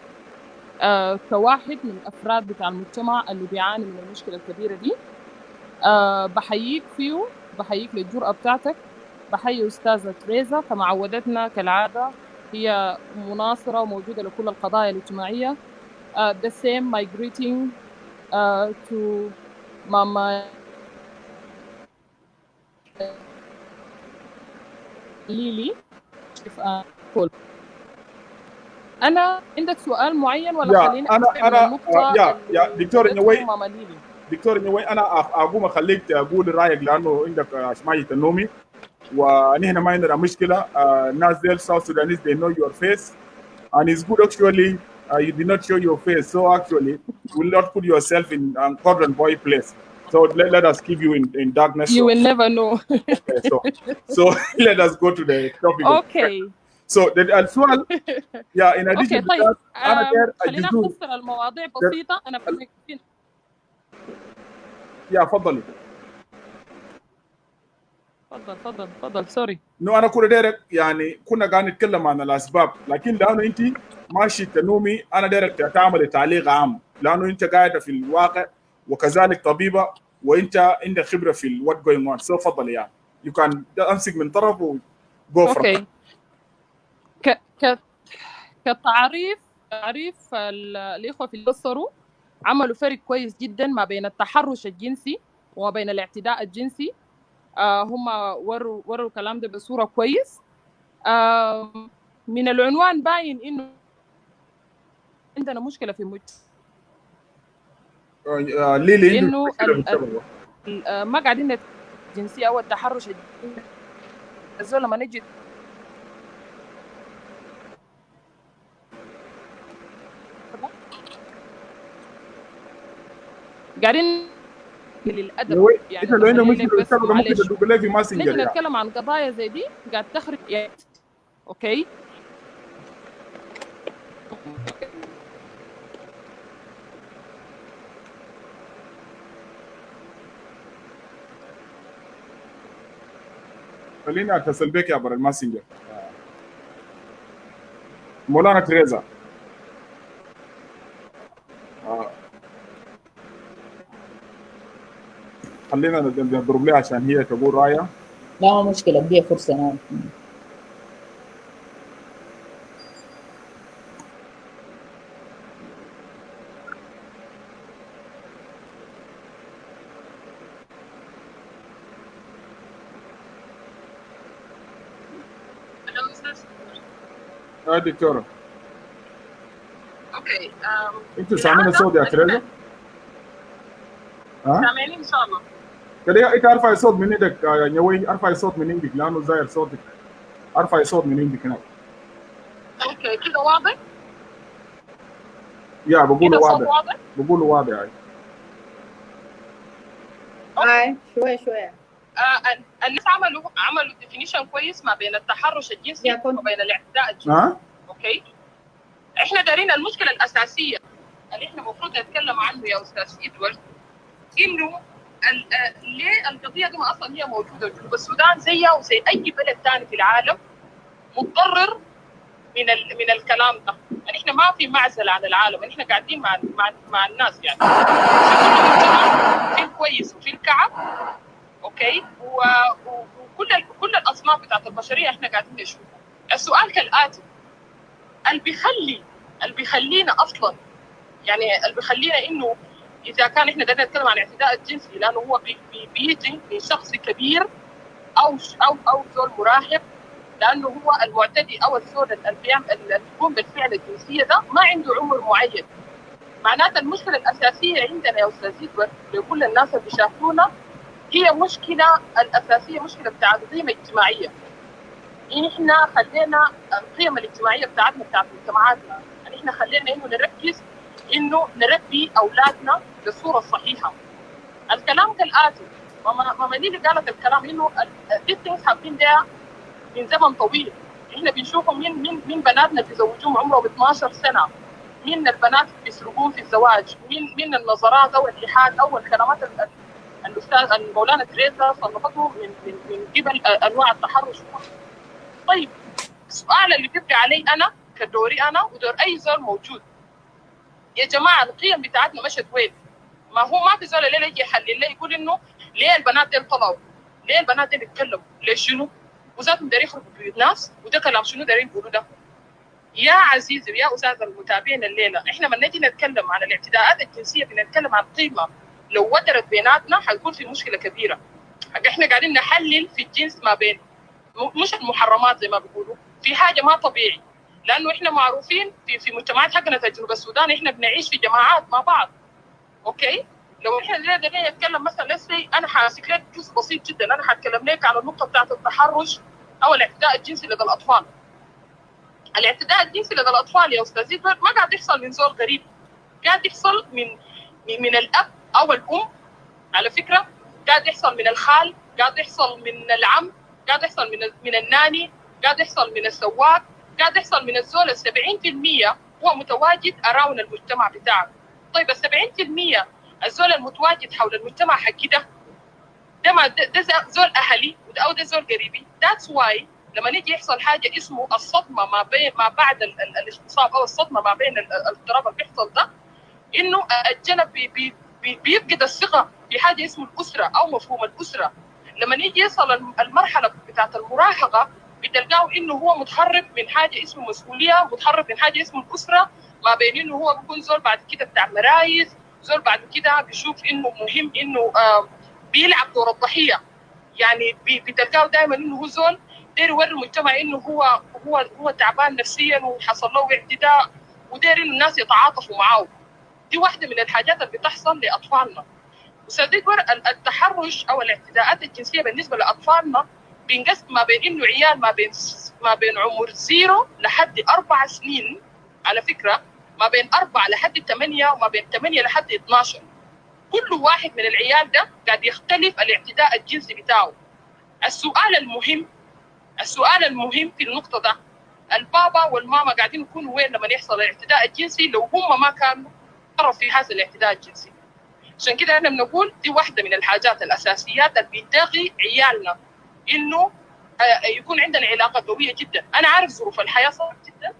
كواحد من أفراد بتاع المجتمع اللي بيعاني من المشكلة الكبيرة دي. بحييك فيه، بحييك للجرأة بتاعتك، بحيي أستاذة تريزا كما عودتنا كالعادة، هي مناصرة وموجودة لكل القضايا الاجتماعية. The same my greeting to Mama ليلي. أنا عندك سؤال معين ولا خليني أنا دكتور نيوي، ماما ليلي. دكتور نيوي، أنا أقوم أخليك تقول رأيك لأنه عندك شماية النومي، ونحن ما عندنا مشكلة. الناس ديل South Sudanese, they know your face, and it's good actually you did not show your face, so actually you will not put yourself in cordon boy place. So let us keep you in darkness. You will never know. Okay, so let us go to the topic. Okay. So السؤال in addition to that, أنا داير خلينا نختصر المواضيع بسيطة. أنا فضلي. تفضل سوري. أنا كل دايرك كنا قاعد نتكلم عن الأسباب، لكن لأنه أنت ماشي تنومي أنا دايرك تعمل تعليق عام، لأنه أنت قاعدة في الواقع وكذلك طبيبة وأنت عندك خبرة في what going on. So فضلي you can أمسك من طرف و go from. Okay. كتعريف الإخوة في القصروا عملوا فرق كويس جدا ما بين التحرش الجنسي وما بين الاعتداء الجنسي. هم وروا الكلام ده بصورة كويس. من العنوان باين إنه عندنا مشكلة في ليلي إنه ما قاعدين الجنسية أو التحرش الجنسي. الزول لما نجي قاعدين للأدب نجي نتكلم عن قضايا زي دي قاعد تخرج اوكي. خليني اتصل بك عبر الماسنجر. مولانا تريزا خلينا نضرب لها عشان هي تقول رايها. لا مشكلة، بدي فرصة. نعم. أستاذ دكتوره. اوكي. انتوا سامعين الصوت يا تريزا؟ سامعيني ان شاء الله. كده انت ارفع الصوت من ايدك يا نوي، ارفع الصوت من عندك لانه زاير صوتك. ارفع الصوت من عندك هناك. اوكي كده واضح؟ يا بقوله واضح. واضح. بقوله واضح يعني. شوية. الناس عملوا ديفينيشن كويس ما بين التحرش الجنسي وبين الاعتداء الجنسي. اوكي. احنا دارين المشكله الاساسيه اللي احنا المفروض نتكلم عنه يا استاذ ادوارد، انه ليه القضيه دي اصلا هي موجوده جنوب السودان زيها وزي اي بلد ثاني في العالم متضرر من الكلام ده. يعني احنا ما في معزل عن العالم، احنا قاعدين مع الناس يعني في الكويس وفي الكعب. اوكي. وكل الاصناف بتاعت البشريه احنا قاعدين نشوفها. السؤال كالاتي: اللي بيخلينا اصلا، يعني اللي بيخلينا انه اذا كان احنا قاعدين نتكلم عن الاعتداء الجنسي لانه هو بيجي من شخص كبير او زول مراهق، لانه هو المعتدي او الزول اللي بيقوم بالفعل الجنسيه ده ما عنده عمر معين. معناتها المشكله الاساسيه عندنا يا استاذ ادوارد لكل الناس اللي شافونا هي مشكله الاساسيه، مشكله بتاعت قيم اجتماعيه. يعني احنا خلينا القيم الاجتماعيه بتاعتنا بتاعت مجتمعاتنا، يعني احنا خلينا انه نركز انه نربي اولادنا بالصوره الصحيحه. الكلام كالاتي: ماما ليلى قالت الكلام انه these things have been there من زمن طويل. احنا بنشوفهم من بناتنا بيزوجوهم عمرهم 12 سنه، من البنات بيسرقون في الزواج، من النظرات او اللحاد او الكلمات الاستاذ المولانا تريزا صنفته من قبل انواع التحرش. طيب السؤال اللي بيبقى علي انا كدوري انا ودور اي زول موجود: يا جماعه القيم بتاعتنا مشت وين؟ ما في زول الليله يجي يحلل لي يقول انه ليه البنات دي طلعوا؟ ليه البنات دي بيتكلموا؟ ليه شنو؟ وذاتهم دايرين يخربوا بيوت ناس، وده كلام شنو دايرين يقولوا ده؟ يا عزيزي ويا استاذ المتابعين الليله، احنا لما نجي نتكلم عن الاعتداءات الجنسيه بنتكلم عن قيمه لو ودرت بيناتنا حيكون في مشكله كبيره. احنا قاعدين نحلل في الجنس ما بين مش المحرمات زي ما بيقولوا، في حاجه ما طبيعي، لانه احنا معروفين في مجتمعات حقنا في جنوب السودان احنا بنعيش في جماعات مع بعض. اوكي؟ لو احنا بدنا نتكلم مثلا انا حاسك لك جزء بسيط جدا، انا حاتكلم لك عن النقطه بتاعت التحرش او الاعتداء الجنسي لدى الاطفال. الاعتداء الجنسي لدى الاطفال يا استاذ ادوارد ما قاعد يحصل من زول غريب، قاعد يحصل من الاب او الام، على فكره قاعد يحصل من الخال، قاعد يحصل من العم، قاعد يحصل من الناني، قاعد يحصل من السواق، قاعد يحصل من الزول. 70% هو متواجد اراون المجتمع بتاعك. طيب ال 70% الزول المتواجد حول المجتمع حقي ده زول اهلي او ده زول قريبي. ذاتس واي لما نيجي يحصل حاجه اسمه الصدمه ما بعد الاغتصاب او الصدمه ما بين الاضطراب اللي بيحصل ده، انه الجنب بيفقد الثقه في حاجه اسمه الاسره او مفهوم الاسره. لما نيجي يصل المرحله بتاعت المراهقه بتلقاه انه هو متخرب من حاجه اسمه مسؤوليه، متخرب من حاجه اسمه الاسره، ما بين انه هو بيكون زول بعد كده بتاع مرايز، زول بعد كده بيشوف انه مهم انه بيلعب دور الضحيه. يعني بتلقاه دائما انه هو زول داير يوري المجتمع انه هو تعبان نفسيا وحصل له اعتداء، وداير انه الناس يتعاطفوا معاه. دي واحده من الحاجات اللي بتحصل لاطفالنا. وصدقوا التحرش او الاعتداءات الجنسيه بالنسبه لاطفالنا بينقسم ما بين انه عيال ما بين عمر 0 لحد 4 سنين، على فكره ما بين 4 لحد 8 وما بين 8 لحد 12. كل واحد من العيال ده قاعد يختلف الاعتداء الجنسي بتاعه. السؤال المهم في النقطه ده: البابا والماما قاعدين يكونوا وين لما يحصل الاعتداء الجنسي لو هم ما كانوا طرف في هذا الاعتداء الجنسي؟ عشان كده احنا بنقول دي واحده من الحاجات الاساسيات اللي بتدغي عيالنا انه يكون عندنا علاقه قويه جدا. انا عارف ظروف الحياه صعبه جدا،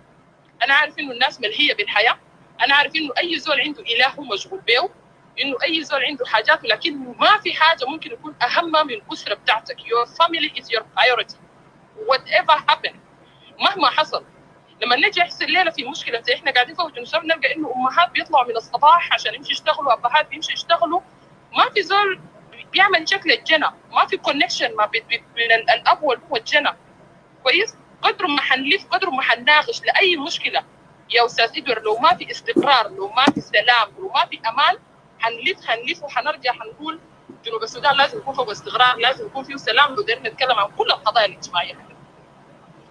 انا عارف انه الناس ملهيه بالحياه، انا عارف انه اي زول عنده اله هو مشغول به، انه اي زول عنده حاجات، لكن ما في حاجه ممكن يكون اهم من الاسره بتاعتك. your family is your priority whatever happen. مهما حصل لما نجي يحصل ليله في مشكله زي احنا قاعدين فوق نشوف نلقى انه امهات بيطلعوا من الصباح عشان يمشي يشتغلوا، ابهات بيمشي يشتغلوا، ما في زول بيعمل شكل الجنة، ما في كونكشن ما بين الاب والام والجنة. كويس؟ قدر ما حنلف قدر ما حنناقش لاي مشكله يا استاذ ادوار، لو ما في استقرار، لو ما في سلام، لو ما في امان، حنلف وحنرجع حنقول جنوب السودان لازم يكون فوق استقرار، لازم يكون فيه سلام. لو قدرنا نتكلم عن كل القضايا الاجتماعيه،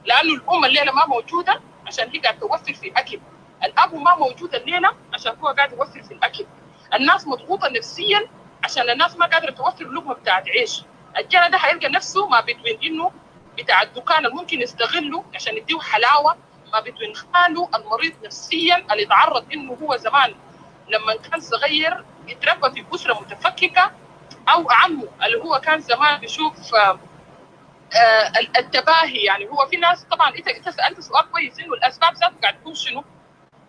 لانه الام الليله ما موجوده عشان هي قاعده توفر في اكل، الاب ما موجود الليله عشان هو قاعد يوفر في الاكل، الناس مضغوطه نفسيا عشان الناس ما قادره توفر لقمه بتاعت عيش. الجنة ده حيلقى نفسه ما بين انه بتاع الدكان اللي ممكن يستغله عشان يديه حلاوه، ما بين خاله المريض نفسيا اللي تعرض انه هو زمان لما كان صغير يتربى في اسره متفككه، او عمه اللي هو كان زمان بيشوف التباهي. يعني هو في ناس طبعا انت سالت سؤال كويس انه الاسباب ذاتها قاعد تكون شنو؟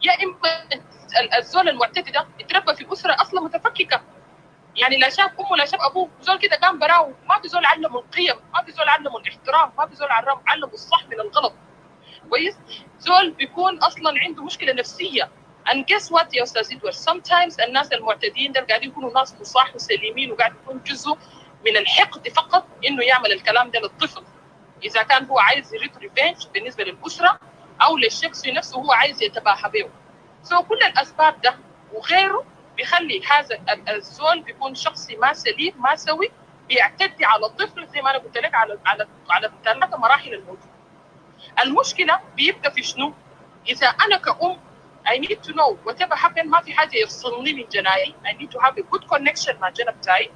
يا اما الزول المعتدي ده يتربى في اسره اصلا متفككه، يعني لا شاف امه لا شاف ابوه، زول كده قام براو، ما في زول علمه القيم، ما في زول علمه الاحترام، ما في زول علمه الصح من الغلط. كويس؟ زول بيكون اصلا عنده مشكله نفسيه. and guess what يا استاذ ادوار، sometimes الناس المعتدين ده قاعدين يكونوا ناس مصاح وسليمين، وقاعد يكون جزء من الحقد فقط انه يعمل الكلام ده للطفل، اذا كان هو عايز يريد ريفنج بالنسبه للاسره او للشخص نفسه هو عايز يتباهى به. كل الاسباب ده وغيره بيخلي هذا الزول بيكون شخصي ما سليم ما سوي، بيعتدي على الطفل زي ما انا قلت لك على 3 مراحل الموجوده. المشكله بيبدا في شنو؟ اذا انا كأم I need to know whatever happened، ما في حاجه يفصلني من جناي، I need to have a good connection مع جنى بتاعي،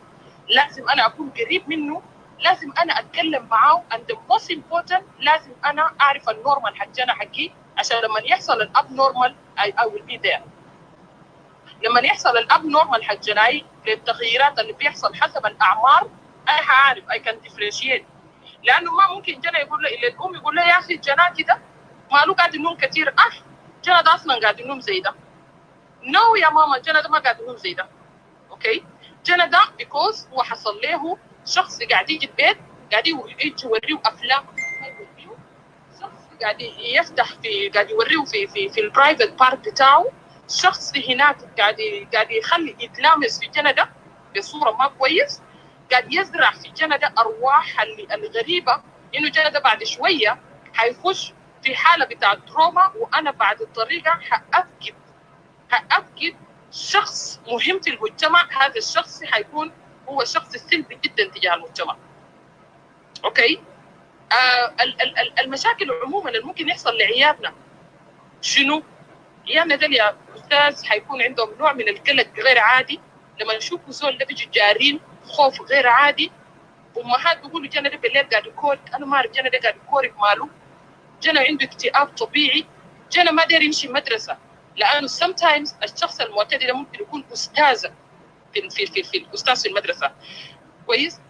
لازم انا اكون قريب منه، لازم انا اتكلم معاه، and the most important لازم انا اعرف النورمال حق جنى حقي، عشان لما يحصل الاب نورمال I will be there. لما يحصل الاب نورمال حق جناي للتغييرات اللي بيحصل حسب الاعمار، انا هعرف I can differentiate. لانه ما ممكن جنى يقول له الا الام يقول له يا اخي جنى كده ماله قاعد ينوم كثير، جنى ده اصلا قاعد ينوم زي ده. نو يا ماما، جنى ده ما قاعد ينوم زي ده. اوكي؟ جنى ده بيكوز هو حصل له شخص قاعد يجي البيت قاعد يجي يوريه افلام، شخص قاعد يفتح في قاعد يوريه في البرايفت بارت بتاعه، شخص هناك قاعد يخلي يتلامس في جنى ده بصوره ما كويس، قاعد يزرع في جنى ده ارواح الغريبه، انه جنى ده بعد شويه حيخش في حاله بتاع تروما، وانا بعد الطريقه هأفقد شخص مهم في المجتمع. هذا الشخص حيكون هو شخص سلبي جدا تجاه المجتمع. اوكي؟ المشاكل عموما اللي ممكن يحصل لعيالنا شنو؟ عيالنا ده يا استاذ حيكون عندهم نوع من القلق غير عادي، لما يشوفوا زول ده بيجوا جارين خوف غير عادي. امهات بيقولوا جنى ده بالليل قاعد يكورك، انا ما اعرف جنى ده قاعد يكورك ماله، جنى عنده اكتئاب طبيعي، جنى ما داير يمشي مدرسه، لانه sometimes الشخص المعتدي ده ممكن يكون استاذه في الاستاذ في المدرسه. كويس؟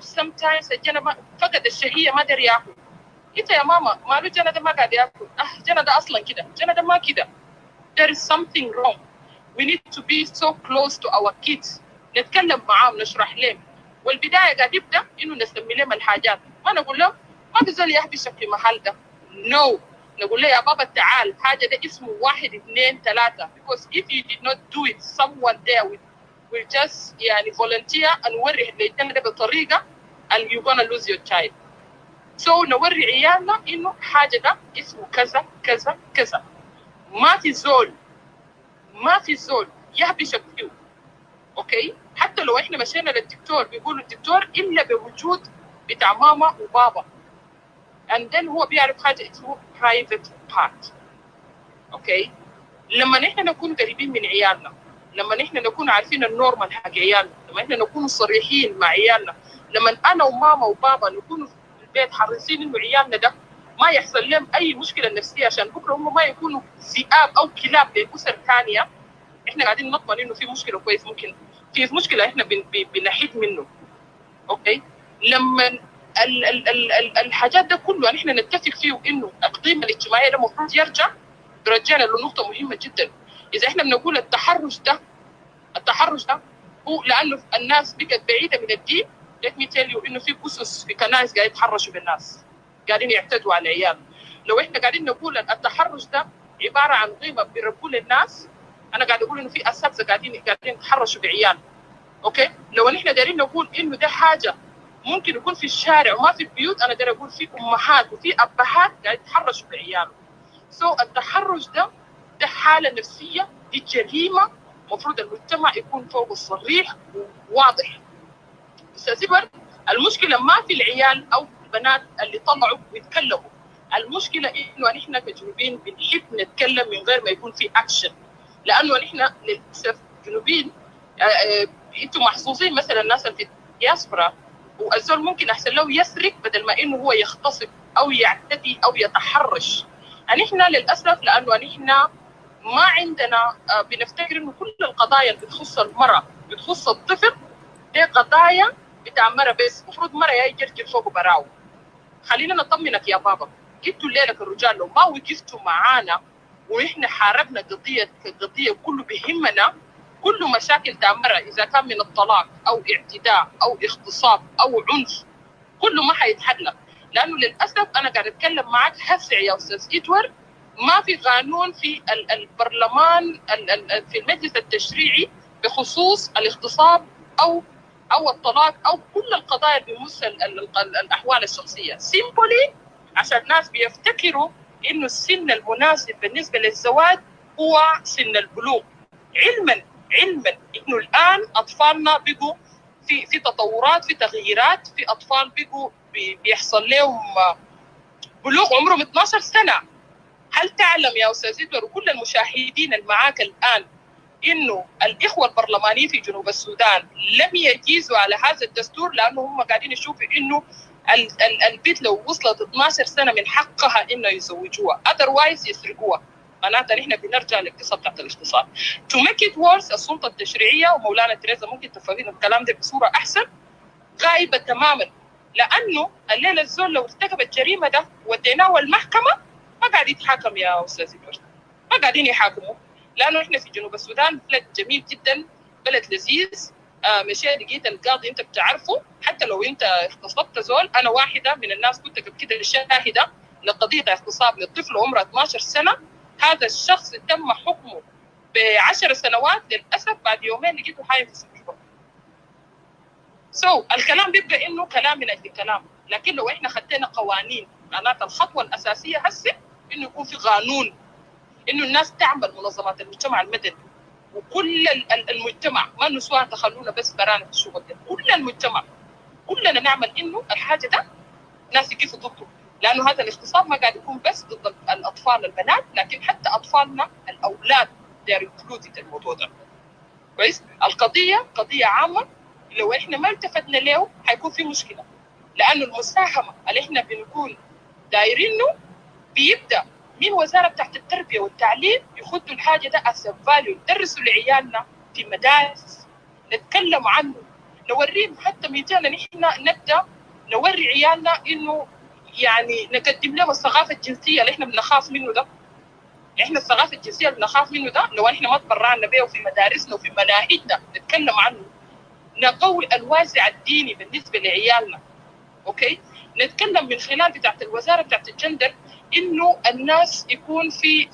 sometimes جنى فقد الشهيه ما داير ياكل. انت يا ماما ماله جنى ده ما قاعد ياكل؟ جنى ده اصلا كده، جنى ده ما كده. there is something wrong. we need to be so close to our kids. نتكلم معاهم نشرح لهم، والبدايه قاعد يبدا انه نسمي لهم الحاجات، ما نقول لهم ما في زول يحبسك في محل ده. no. نقول له يا بابا تعال، حاجه ده اسمه 1 2 3 because if you did not do it someone there will just يعني volunteer and نوري للجنة ده بطريقه and you're gonna lose your child. so نوري عيالنا انه حاجه ده اسمه كذا كذا كذا، ما في زول يحبسك فيه. اوكي؟ حتى لو احنا مشينا للدكتور بيقولوا الدكتور الا بوجود بتاع ماما وبابا، and then هو بيعرف حاجه اسمه private part. اوكي؟ لما نحن نكون قريبين من عيالنا، لما نحن نكون عارفين النورمال حق عيالنا، لما نحن نكون صريحين مع عيالنا، لما انا وماما وبابا نكونوا في البيت حريصين انه عيالنا ده ما يحصل لهم اي مشكله نفسيه، عشان بكره هم ما يكونوا ذئاب او كلاب لاسر ثانيه، احنا قاعدين نضمن انه في مشكله كويس، ممكن في مشكله احنا بنحيد منه. اوكي؟ لما الحاجات ده كله نحن نتفق فيه انه القيمه الاجتماعيه ده المفروض يرجع، برجعنا لنقطه مهمه جدا. اذا احنا بنقول التحرش ده هو لانه الناس بقت بعيده من الدين، let me tell you انه في قصص في كنائس قاعدين يتحرشوا بالناس، قاعدين يعتدوا على العيال. لو احنا قاعدين نقول التحرش ده عباره عن قيمه بيربوا للناس، انا قاعد اقول انه في اساتذه قاعدين يتحرشوا بعيال. اوكي؟ لو نحن دايرين نقول انه ده حاجه ممكن يكون في الشارع وما في البيوت. انا اقدر اقول في امهات وفي ابهات قاعد يتحرشوا بعيالهم. التحرش ده حاله نفسيه، دي جريمه، المفروض المجتمع يكون فوق الصريح وواضح. استاذ إبر، المشكله ما في العيال او البنات اللي طلعوا ويتكلموا، المشكله انه نحن كجنوبيين بنحب نتكلم من غير ما يكون في اكشن، لانه نحن للاسف جنوبيين انتم محظوظين. مثلا الناس اللي في الدياسبرا والزول ممكن احسن له يسرق بدل ما انه هو يغتصب او يعتدي او يتحرش. نحن للاسف لانه نحن ما عندنا بنفتكر انه كل القضايا اللي بتخص المراه بتخص الطفل دي قضايا بتاع مرة بس، المفروض مرة يا يجرجر فوق براو. خلينا نطمنك يا بابا، جبتوا الليله الرجال لو ما وقفتوا معانا واحنا حاربنا قضيه كله بيهمنا، كل مشاكل تاع مرة اذا كان من الطلاق او اعتداء او اغتصاب او عنف كله ما حيتحل. لانه للاسف انا قاعد اتكلم معك هسه يا استاذ إدوارد، ما في قانون في البرلمان في المجلس التشريعي بخصوص الاغتصاب او الطلاق او كل القضايا اللي بتمس الاحوال الشخصيه. سيمبلي عشان الناس بيفتكروا انه السن المناسب بالنسبه للزواج هو سن البلوغ، علما انه الان اطفالنا بقوا في تطورات، في تغييرات، في اطفال بقوا بيحصل لهم بلوغ عمرهم 12 سنه. هل تعلم يا استاذ إدوار وكل المشاهدين اللي معاك الان انه الاخوه البرلمانيين في جنوب السودان لم يجيزوا على هذا الدستور، لانه هم قاعدين يشوفوا انه البنت لو وصلت 12 سنه من حقها انه يزوجوها، اذروايز يسرقوها. معناتها نحن بنرجع للقصه بتاعت الاغتصاب. تو ميك ات وورس، السلطه التشريعيه ومولانا تريزا ممكن تفهمين الكلام ده بصوره احسن، غايبه تماما. لانه الليله الزول لو ارتكب الجريمه ده وديناه المحكمه ما قاعد يتحاكم يا استاذ إدوارد، ما قاعدين يحاكموا. لانه احنا في جنوب السودان بلد جميل جدا، بلد لذيذ. مشيت لقيت القاضي انت بتعرفه، حتى لو انت اغتصبت زول. انا واحده من الناس كنت كده شاهده لقضيه اغتصاب للطفل عمره 12 سنه، هذا الشخص تم حكمه ب10 سنوات، للاسف بعد يومين لقيته حايم في السجن. الكلام بيبقى انه كلام من اجل كلام، لكن لو احنا خدينا قوانين، معناتها الخطوه الاساسيه هسه انه يكون في قانون، انه الناس تعمل منظمات المجتمع المدني وكل المجتمع، ما النسوان تخلونا بس برانا في الشغل ده، كل المجتمع كلنا نعمل انه الحاجه ده ناس يقفوا ضده. لانه هذا الاغتصاب ما قاعد يكون بس ضد الاطفال البنات، لكن حتى اطفالنا الاولاد they are included الموضوع ده. كويس؟ القضيه قضيه عامه، لو احنا ما التفتنا له حيكون في مشكله. لانه المساهمه اللي احنا بنقول دايرينه بيبدا من وزاره تحت التربيه والتعليم، يخدوا الحاجه ده as a value، ندرسوا لعيالنا في مدارس، نتكلم عنه، نوريهم. حتى ميتانا نحن نبدا نوري عيالنا انه يعني نقدم لهم الثقافه الجنسيه اللي احنا بنخاف منه ده. احنا الثقافه الجنسيه اللي بنخاف منه ده لو احنا ما تبرعنا به في مدارسنا وفي مناهجنا نتكلم عنه، نقوي الوازع الديني بالنسبه لعيالنا. اوكي، نتكلم من خلال بتاعت الوزاره بتاعت الجندر انه الناس يكون في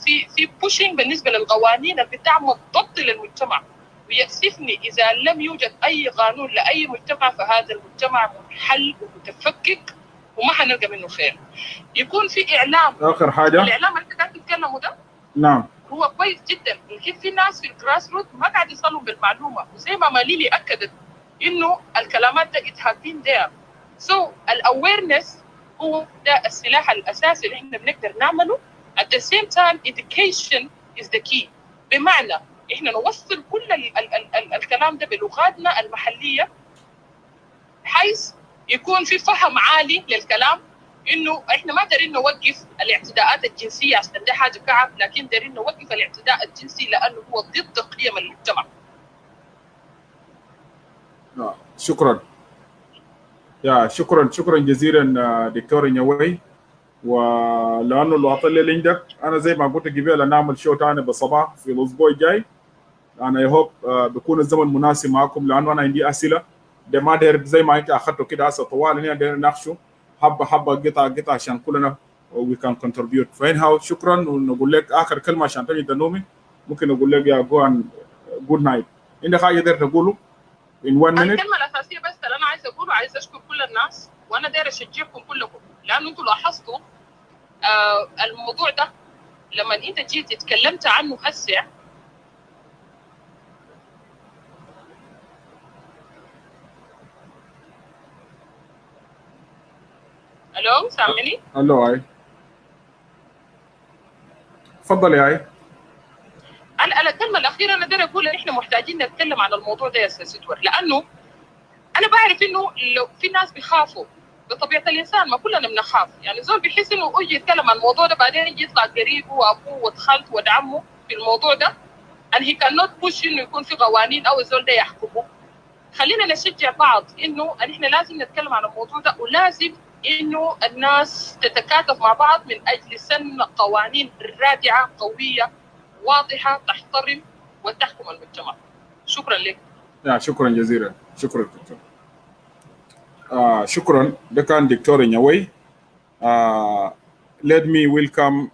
بوشينج بالنسبه للقوانين اللي بتعمل ضبط للمجتمع. ويأسفني اذا لم يوجد اي قانون لاي مجتمع، فهذا المجتمع منحل ومتفكك وما حنلقى منه خير. يكون في اعلام. اخر حاجه، الاعلام اللي انت قاعد تتكلمه ده نعم هو كويس جدا، لكن في ناس في الجراس روت ما قاعد يصلوا بالمعلومه، وزي ما ليلي اكدت انه الكلامات ده it has been there. الاويرنس هو ده السلاح الاساسي اللي احنا بنقدر نعمله. at the same time education is the key، بمعنى احنا نوصل كل الكلام ده بلغاتنا المحليه بحيث يكون في فهم عالي للكلام، انه احنا ما دارين نوقف الاعتداءات الجنسيه عشان ده حاجه كعب، لكن دارين نوقف الاعتداء الجنسي لانه هو ضد قيم المجتمع. شكرا شكرا جزيلا دكتور نيوي. ولانه الوقت اللي عندك انا زي ما قلت قبل نعمل شو ثاني بالصباح في الاسبوع الجاي. انا يهوب بيكون الزمن مناسب معكم، لانه انا عندي اسئله ده ما داير زي ما انت اخذته كده هسه طوال هنا داير نناقشه حبه قطعه عشان كلنا وي كان كونتريبيوت. فين شكرا، ونقول لك اخر كلمه عشان تجي تنومي. ممكن نقول لك يا جود نايت. عندك حاجه تقدر تقوله in 1 minute؟ الكلمه الاساسيه بس اللي انا عايز اقوله عايز اشكر كل الناس، وانا داير اشجعكم كلكم، لانه انتم لاحظتوا الموضوع ده لما انت جيت اتكلمت عنه هسه. الو سامعني؟ الو هاي تفضل يا هاي. انا الكلمه الاخيره انا داير اقول ان احنا محتاجين نتكلم عن الموضوع ده يا استاذ ادوار، لانه انا بعرف انه لو في ناس بيخافوا، بطبيعه الانسان ما كلنا بنخاف، يعني زول بيحس انه يجي يتكلم عن الموضوع ده بعدين يجي يطلع قريبه وابوه وخالته ودعمه في الموضوع ده and he cannot push انه يكون في قوانين او الزول ده يحكمه. خلينا نشجع بعض انه احنا لازم نتكلم عن الموضوع ده، ولازم انه الناس تتكاتف مع بعض من اجل سن قوانين رادعه قويه واضحه تحترم وتحكم المجتمع. شكرا لك. شكرا جزيلا. شكرا دكتور. شكرا. ده كان دكتور نيوي. Let me welcome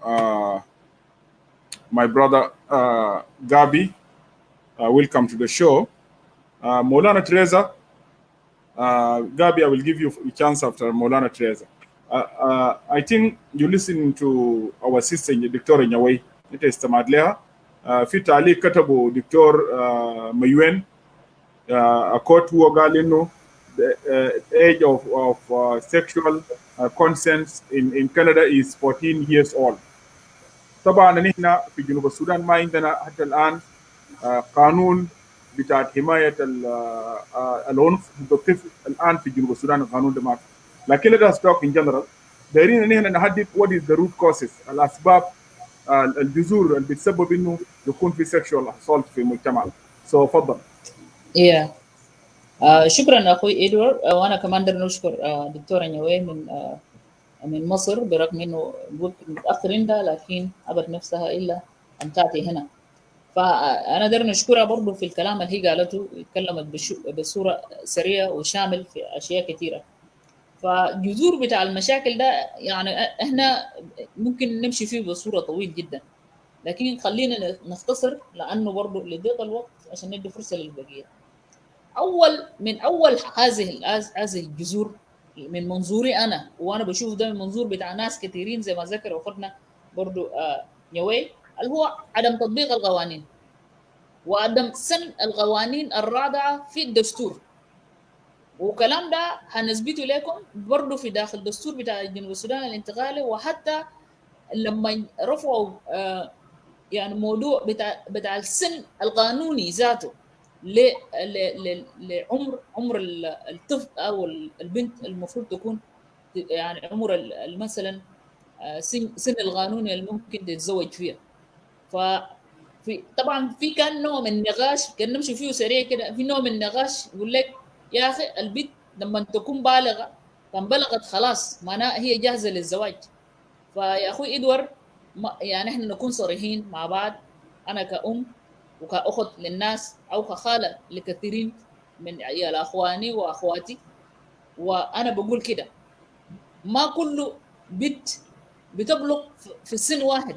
my brother Gabi. Welcome to the show. Maulana Tereza. Gabi, I will give you a chance after Maulana Tereza. I think you listen to our sister دكتور نيوي. انت استمعت لها. في تعليق كتبه دكتور ميوين court هو قال انه the age of sexual consent in Canada is 14 years old. طبعا نحن في جنوب السودان ما عندنا حتى الان قانون بتاع حمايه العنف ضد الطفل. الان في جنوب السودان القانون ده ما في. لكن let us talk in general. دايرين ان احنا نحدد what is the root causes، الاسباب الجذور اللي بتسبب انه يكون في sexual assault في المجتمع. تفضل. شكرا اخوي ادوارد. وانا كمان بدنا نشكر دكتوره نيوي من مصر، برغم انه قلت متاخر عندها لكن ابت نفسها الا ان تاتي هنا. فانا داير نشكرها برضه في الكلام اللي هي قالته، اتكلمت بصوره سريعه وشامل في اشياء كثيره. فجذور بتاع المشاكل ده يعني احنا ممكن نمشي فيه بصوره طويل جدا، لكن خلينا نختصر لانه برضه لضيق الوقت عشان ندي فرصه للبقيه. من اول هذه الجذور من منظوري انا، وانا بشوف ده من منظور بتاع ناس كثيرين زي ما ذكر اخوتنا برضو نيوي، اللي هو عدم تطبيق القوانين وعدم سن القوانين الرادعه في الدستور. وكلام ده هنثبته لكم برضو في داخل الدستور بتاع جنوب السودان الانتقالي، وحتى لما رفعوا يعني موضوع بتاع السن القانوني ذاته لعمر الطفل او البنت المفروض تكون يعني عمر مثلا سن القانوني اللي ممكن تتزوج فيها. ففي طبعا في كان نوع من النقاش، كان نمشي فيه سريع كده، في نوع من النقاش يقول لك يا اخي البنت لما تكون بالغه كان بلغت خلاص معناها هي جاهزه للزواج. فيا اخوي ادوارد يعني احنا نكون صريحين مع بعض، انا كأم وكأخت للناس او كخاله لكثيرين من عيال اخواني واخواتي، وانا بقول كده ما كل بنت بتبلغ في سن واحد.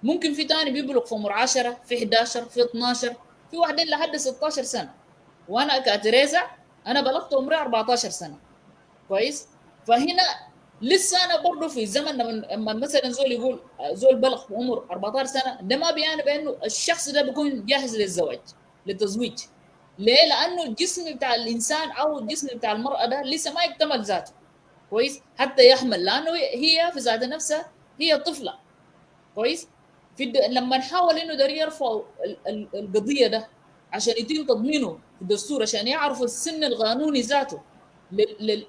ممكن في تاني بيبلغ في عمر 10، في 11، في 12، في واحدين لحد 16 سنه. وانا كتريزا انا بلغت عمري 14 سنه. كويس. فهنا لسه انا برضه في زمن لما مثلا زول يقول زول بلغ في عمر 14 سنه، ده ما بيعني بانه الشخص ده بيكون جاهز للزواج للتزويج. ليه؟ لانه الجسم بتاع الانسان او الجسم بتاع المراه ده لسه ما يكتمل ذاته. كويس. حتى يحمل، لانه هي في ذات نفسها هي طفله. كويس. لما نحاول انه داري يرفعوا القضيه ده عشان يتم تضمينه في الدستور، عشان يعرفوا السن القانوني ذاته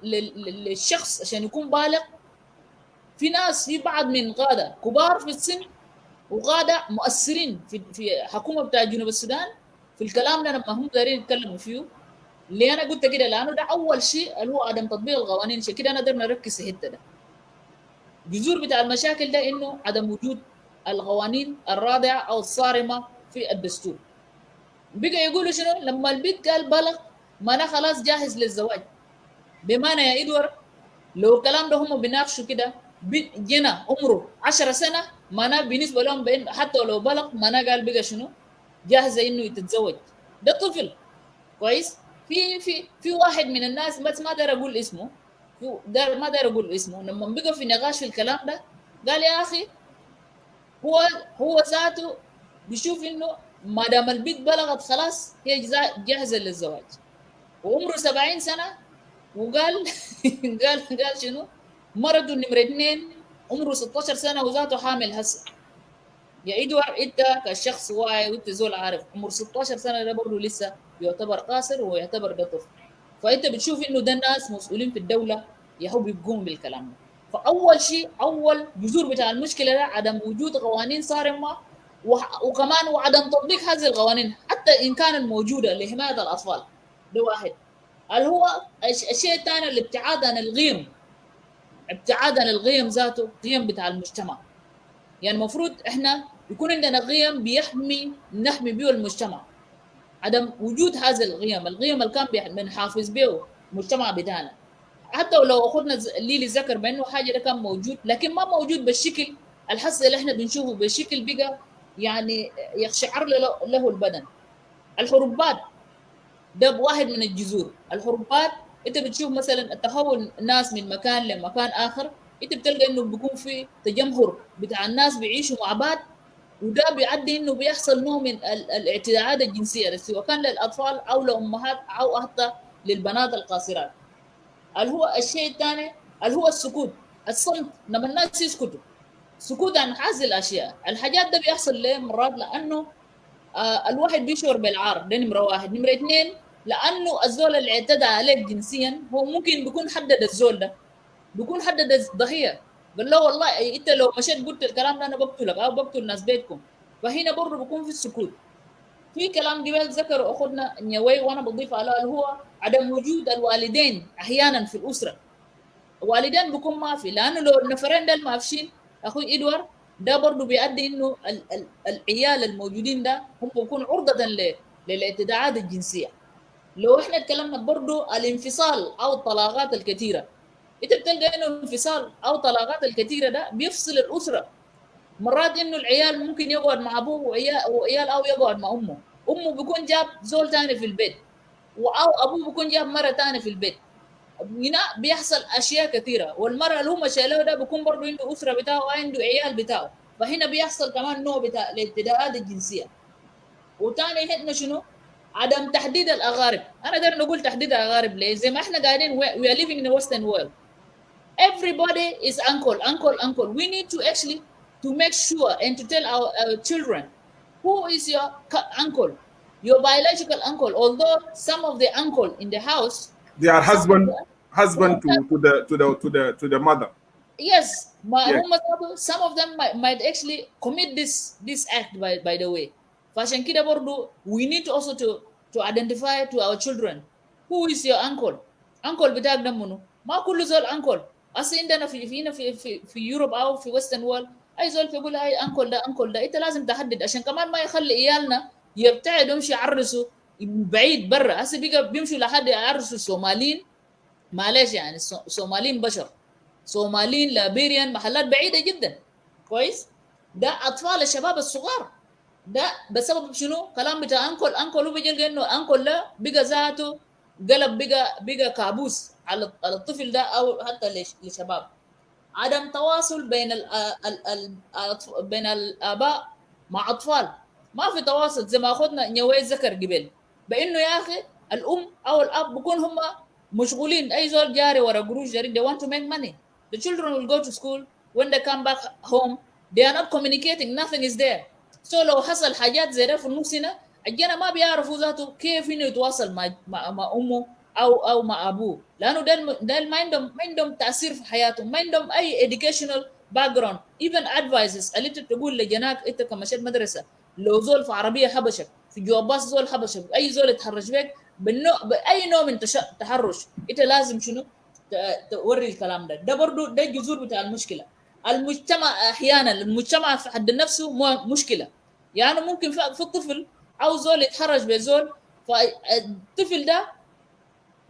للشخص عشان يكون بالغ. في ناس، في بعض من قاده كبار في السن وقاده مؤثرين في حكومه بتاع جنوب السودان في الكلام ده لما هم دايرين يتكلموا فيه. اللي انا قلت كده لانه ده اول شيء اللي هو عدم تطبيق القوانين. عشان كده انا قدرنا نركز في الحته ده. جذور بتاع المشاكل ده انه عدم وجود القوانين الرادعه او الصارمه في الدستور. بقى يقولوا شنو لما البيت قال بلغ ما انا خلاص جاهز للزواج. بمعنى يا ادوار لو الكلام ده هم بيناقشوا كده جنا عمره 10 سنه ما انا بالنسبه لهم بين حتى لو بلغ ما انا قال بقى شنو جاهزه انه يتزوج. ده طفل. كويس. في واحد من الناس بس ما دار اقول اسمه، ما دار اقول اسمه، لما بقى في نقاش في الكلام ده قال يا اخي هو ذاته بيشوف انه ما دام البنت بلغت خلاص هي جاهزه للزواج، وعمره 70 سنه، وقال قال شنو؟ مرته نمرة 2 عمره 16 سنه وذاته حامل هسه. يا ادوار انت كشخص واعي وانت زول عارف عمر 16 سنه ده برضه لسه يعتبر قاصر ويعتبر ده طفل، فانت بتشوف انه ده الناس مسؤولين في الدوله يهو بيقوموا بالكلام ده. فاول شيء اول جذور بتاع المشكله ده عدم وجود قوانين صارمه، وكمان وعدم تطبيق هذه القوانين حتى ان كانت موجوده لحمايه الاطفال. ده واحد. اللي هو الشيء الثاني الابتعاد عن القيم، ابتعاد عن القيم ذاته، قيم بتاع المجتمع. يعني المفروض احنا يكون عندنا قيم نحمي بيه المجتمع. عدم وجود هذه القيم اللي كان بنحافظ به المجتمع بتاعنا، حتى لو اخذنا الليلي ذكر بانه حاجه ده كان موجود، لكن ما موجود بالشكل الحصري اللي احنا بنشوفه، بالشكل بقى يعني يقشعر له البدن. الحروبات ده واحد من الجذور. الحروبات انت بتشوف مثلا التحول الناس من مكان لمكان اخر، انت بتلقى انه بيكون في تجمهر بتاع الناس بيعيشوا مع بعض، وده بيؤدي انه بيحصل نوع من الاعتداءات الجنسيه سواء كان للاطفال او لامهات او حتى للبنات القاصرات. اللي هو الشيء الثاني اللي هو السكوت، الصمت، لما الناس يسكتوا، سكوت عن هذه الاشياء. الحاجات ده بيحصل ليه مرات؟ لانه الواحد بيشعر بالعار، ده نمره واحد. نمره اثنين، لانه الزول اللي اعتدى عليك جنسيا هو ممكن بيكون حدد الزول ده، بيكون حدد الضحيه، قال له والله انت لو مشيت قلت الكلام ده انا بقتلك او بقتل ناس بيتكم. فهنا برضه بيكون في السكوت. في كلام قبل ذكر اخذنا نيوي وانا بضيف على اللي هو عدم وجود الوالدين احيانا في الاسره. الوالدين بيكون ما في، لانه لو النفرين دول ما فيشين اخوي ادوار، ده برضه بيؤدي انه العيال الموجودين ده هم بيكونوا عرضه للاعتداءات الجنسيه. لو احنا اتكلمنا برضه الانفصال او الطلاقات الكثيره، انت بتلقى انه الانفصال او الطلاقات الكثيره ده بيفصل الاسره. مرات انه العيال ممكن يقعد مع ابوه وعيال او يقعد مع امه بيكون جاب زول ثاني في البيت، او ابوه بيكون جاب مره ثانيه في البيت. هنا بيحصل اشياء كثيره، والمره اللي هم شايلوه ده بيكون برضه عنده اسره بتاعه وعنده عيال بتاعه، فهنا بيحصل كمان نوع بتاع الاعتداءات الجنسيه. وثاني هنا شنو؟ عدم تحديد الاغارب. انا دايما نقول تحديد الاغارب ليه؟ زي ما احنا قاعدين we are living in a western world. Everybody is uncle. We need to actually to make sure and to tell our children who is your uncle, your biological uncle. Although some of the uncle in the house, they are husband to the mother. Yes, Yeah. some of them might actually commit this act by the way. فعشان كده برضو we need to also to identify to our children who is your uncle بتاعك ده منو. ما كل زول uncle. اصل عندنا في يوروب او في ويسترن وورلد اي زول يقول اي انكل ده انت لازم تحدد عشان كمان ما يخلي عيالنا يبتعدوا يمشي يعرسوا بعيد برا. هسه بقى بيمشوا لحد يعرسوا الصوماليين، معلش يعني الصوماليين بشر، صوماليين ليبيريان، محلات بعيده جدا كويس. ده اطفال الشباب الصغار ده بسبب شنو؟ كلام بتاع انكل هو بيجي انه انكل ده بقى ذاته قلب بقى كابوس على الطفل ده او حتى للشباب. عدم تواصل بين الاباء مع اطفال، ما في تواصل. زي ما اخذنا نيوي ذكر قبل بانه يا اخي الام او الاب بكون هم مشغولين، اي زول جاري ورا قروش جاري. they want to make money. The children will go to school, when they come back home they are not communicating, nothing is there. So لو حصل حاجات زي ده في النص هنا الجنا ما بيعرفوا ذاته كيف انه يتواصل مع امه او مع ابوه، لانه ده ما عندهم تاثير في حياتهم، ما عندهم اي educational background even advices. اللي انت تقول لجناك انت كمشيت مدرسه لو زول في عربيه حبشك، في جوابات زول حبشك، اي زول يتحرش بك باي نوع من تحرش، انت لازم شنو توري الكلام ده برضه ده الجذور بتاع المشكله. المجتمع احيانا المجتمع في حد نفسه مشكله. يعني ممكن في طفل او زول يتحرش بزول، فالطفل ده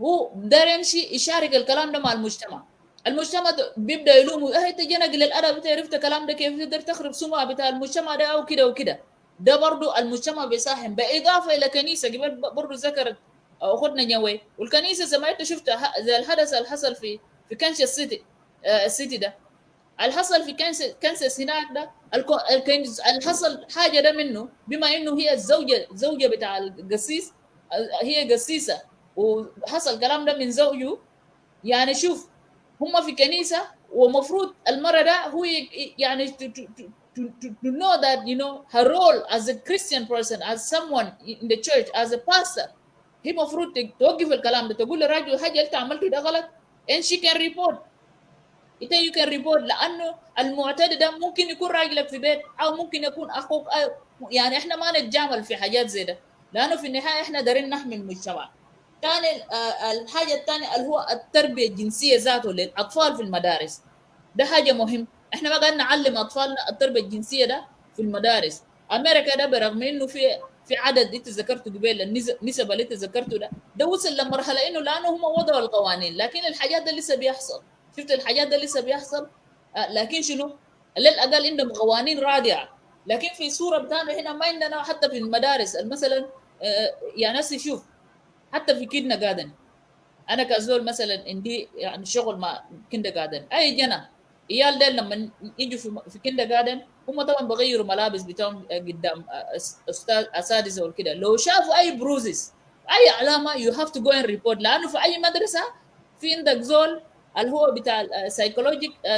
هو داير يمشي يشارك الكلام ده مع المجتمع بيبدا يلومه انت جينا قليل الادب، انت عرفت الكلام ده كيف تقدر تخرب سمعه بتاع المجتمع ده او كده وكده. ده برضو المجتمع بيساهم، باضافه الى كنيسه قبل برضو ذكرت اخذنا نيوي والكنيسه زي ما انت شفت زي الحدث اللي حصل في كانساس سيتي السيتي ده اللي حصل في كانساس هناك ده اللي حصل حاجه ده منه بما انه هي زوجه بتاع القسيس هي قسيسه وحصل كلام ده من زوجه يعني شوف هم في كنيسه ومفروض المرة ده هو يعني to know that you know her role as a Christian person as someone in the church as a pastor هي مفروض توقف الكلام ده تقول للراجل حاجه انت عملته ده غلط and she can report انت you can report لانه المعتدي ده ممكن يكون راجلك في بيت او ممكن يكون اخوك يعني احنا ما نتجامل في حاجات زي ده لانه في النهايه احنا دارين نحمي المجتمع. ثاني الحاجه الثانيه اللي هو التربيه الجنسيه ذاته للاطفال في المدارس ده حاجه مهم. احنا ما قاعدين نعلم اطفالنا التربيه الجنسيه ده في المدارس. امريكا ده برغم انه في عدد انت ذكرته قبل النسب اللي انت ذكرته ده وصل لمرحله انه لانه هم وضعوا القوانين لكن الحاجات ده لسه بيحصل. شفت الحاجات ده لسه بيحصل لكن شنو للاقل عندهم قوانين رادعه لكن في صوره بتاعنا هنا ما عندنا حتى في المدارس مثلا يا ناس شوف حتى في كيدنا جاردن انا كزول مثلا عندي يعني شغل مع كيندر جاردن اي جنا عيال ده لما يجوا في كيندر جاردن هم طبعا بغيروا ملابس بتاعهم قدام استاذ اساتذه وكده لو شافوا اي بروزز اي علامه يو هاف تو جو اند ريبورت لانه في اي مدرسه في عندك زول اللي هو بتاع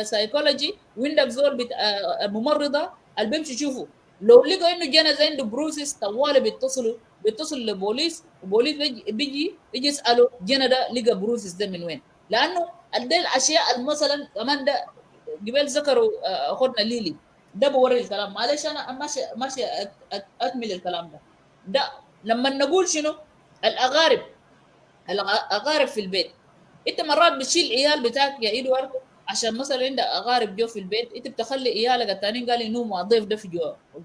سايكولوجي وعندك زول بتاع ممرضه اللي بيمشي يشوفوا لو لقوا انه جنازه عنده بروزز طوالي بيتصل للبوليس وبوليس بيجي يسالوا جنى ده لقى بروزز ده من وين لانه دي الاشياء مثلا كمان ده قبل ذكروا اخونا ليلي ده بوري الكلام معلش انا ماشي اكمل الكلام ده لما نقول شنو الاغارب في البيت انت مرات بتشيل عيال بتاعك يا ايدوارد عشان مثلا عندك اغارب جو في البيت انت بتخلي عيالك الثانيين قال ينوموا الضيف ده في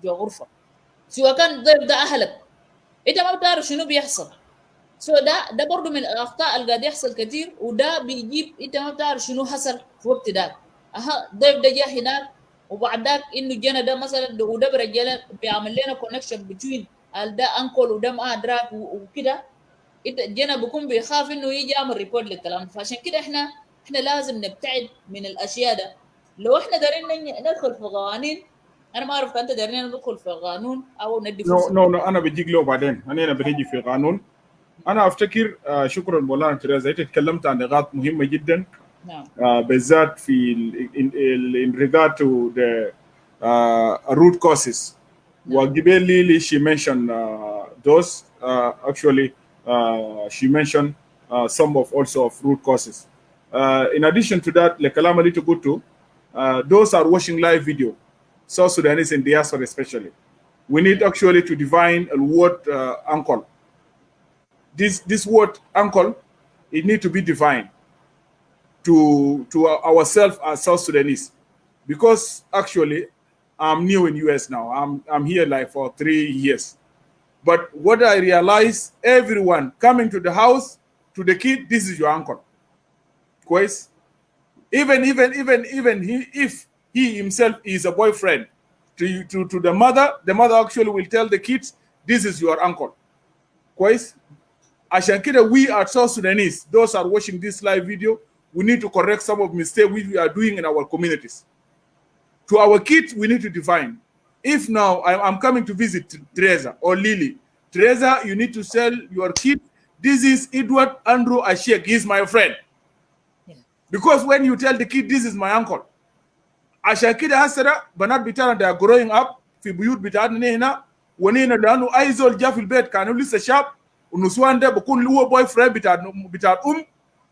جو غرفه سواء كان الضيف ده اهلك انت ما بتعرف شنو بيحصل ده برضه من الاخطاء اللي قاعد يحصل كتير وده بيجيب انت ما بتعرف شنو حصل في وقت ده ضيف ده جه هناك وبعد ذاك انه جانا ده مثلا وده برجاله بيعمل لنا كونكشن بين ده انكل وده ما ادراك وكده جانا بيكون بيخاف انه يجي يعمل ريبورت للكلام فعشان كده احنا لازم نبتعد من الاشياء ده. لو احنا دارين ندخل في قوانين انا ما اعرف انت دارين ندخل في قانون او ندي فرصه نو انا بجيك له بعدين انا بنيجي في قانون. انا افتكر شكرا مولانا تريزا انت تكلمت عن نقاط مهمه جدا نعم بالذات في in regard to the root causes وقبل لي she mentioned those actually she mentioned some of also of root causes. In addition to that الكلام اللي قلته those are watching live video South Sudanese in diaspora especially we need actually to define the word uncle. This word uncle it need to be defined to ourselves as South Sudanese because actually I'm new in US now. I'm here like for 3 years. But what I realize everyone coming to the house to the kid this is your uncle. Quite even if he himself is a boyfriend to the mother actually will tell the kids this is your uncle. Quite عشان كده we are South Sudanese those are watching this live video we need to correct some of mistakes which we are doing in our communities. To our kids we need to define if now I'm coming to visit Tereza or Lily. Tereza you need to tell your kid this is Edward Andrew Ashek he is my friend because when you tell the kid this is my uncle عشان كده هسه بنات بتاعنا they are growing up في بيوت بتاعنا هنا ونينا لانه اي زول جا في البيت كانوا لسه شاب والنسوان ده بكون هو بوي فريند بتاع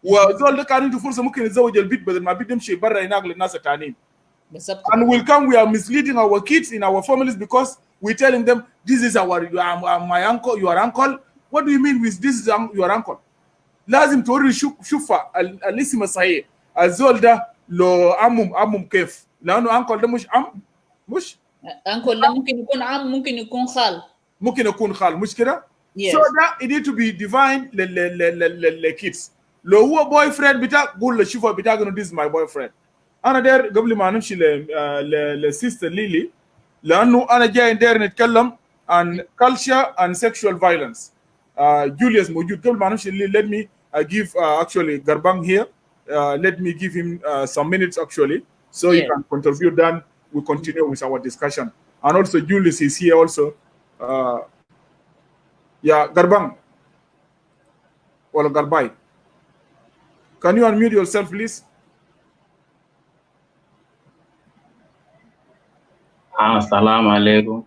وزول ده كان عنده فرصه ممكن يتزوج البيت بدل ما البيت يمشي برا هناك للناس الثانيين. And will come we are misleading our kids in our families because we telling them this is my uncle your uncle. What do you mean with this is your uncle? لازم توري شوفها الاسم الصحيح الزول ده لو عمم كيف لانه انكل ده مش انكل ده ممكن يكون عم ممكن يكون خال مش كده؟ Yes. So that it need to be defined kids. لو هو boy friend بتاعك قول له شوفها بتاعك انه this is my boyfriend. انا داير قبل ما نمشي لسيستر ليلي لانه انا جاي داير نتكلم عن culture and sexual violence. Julius موجود قبل ما نمشي. Let me give actually Garbang here. Let me give him some minutes actually, so he can contribute. Then we continue with our discussion. And also Julius is here also. Yeah, Garbang. Or Garbai. Can you unmute yourself, please? Assalamu alaikum.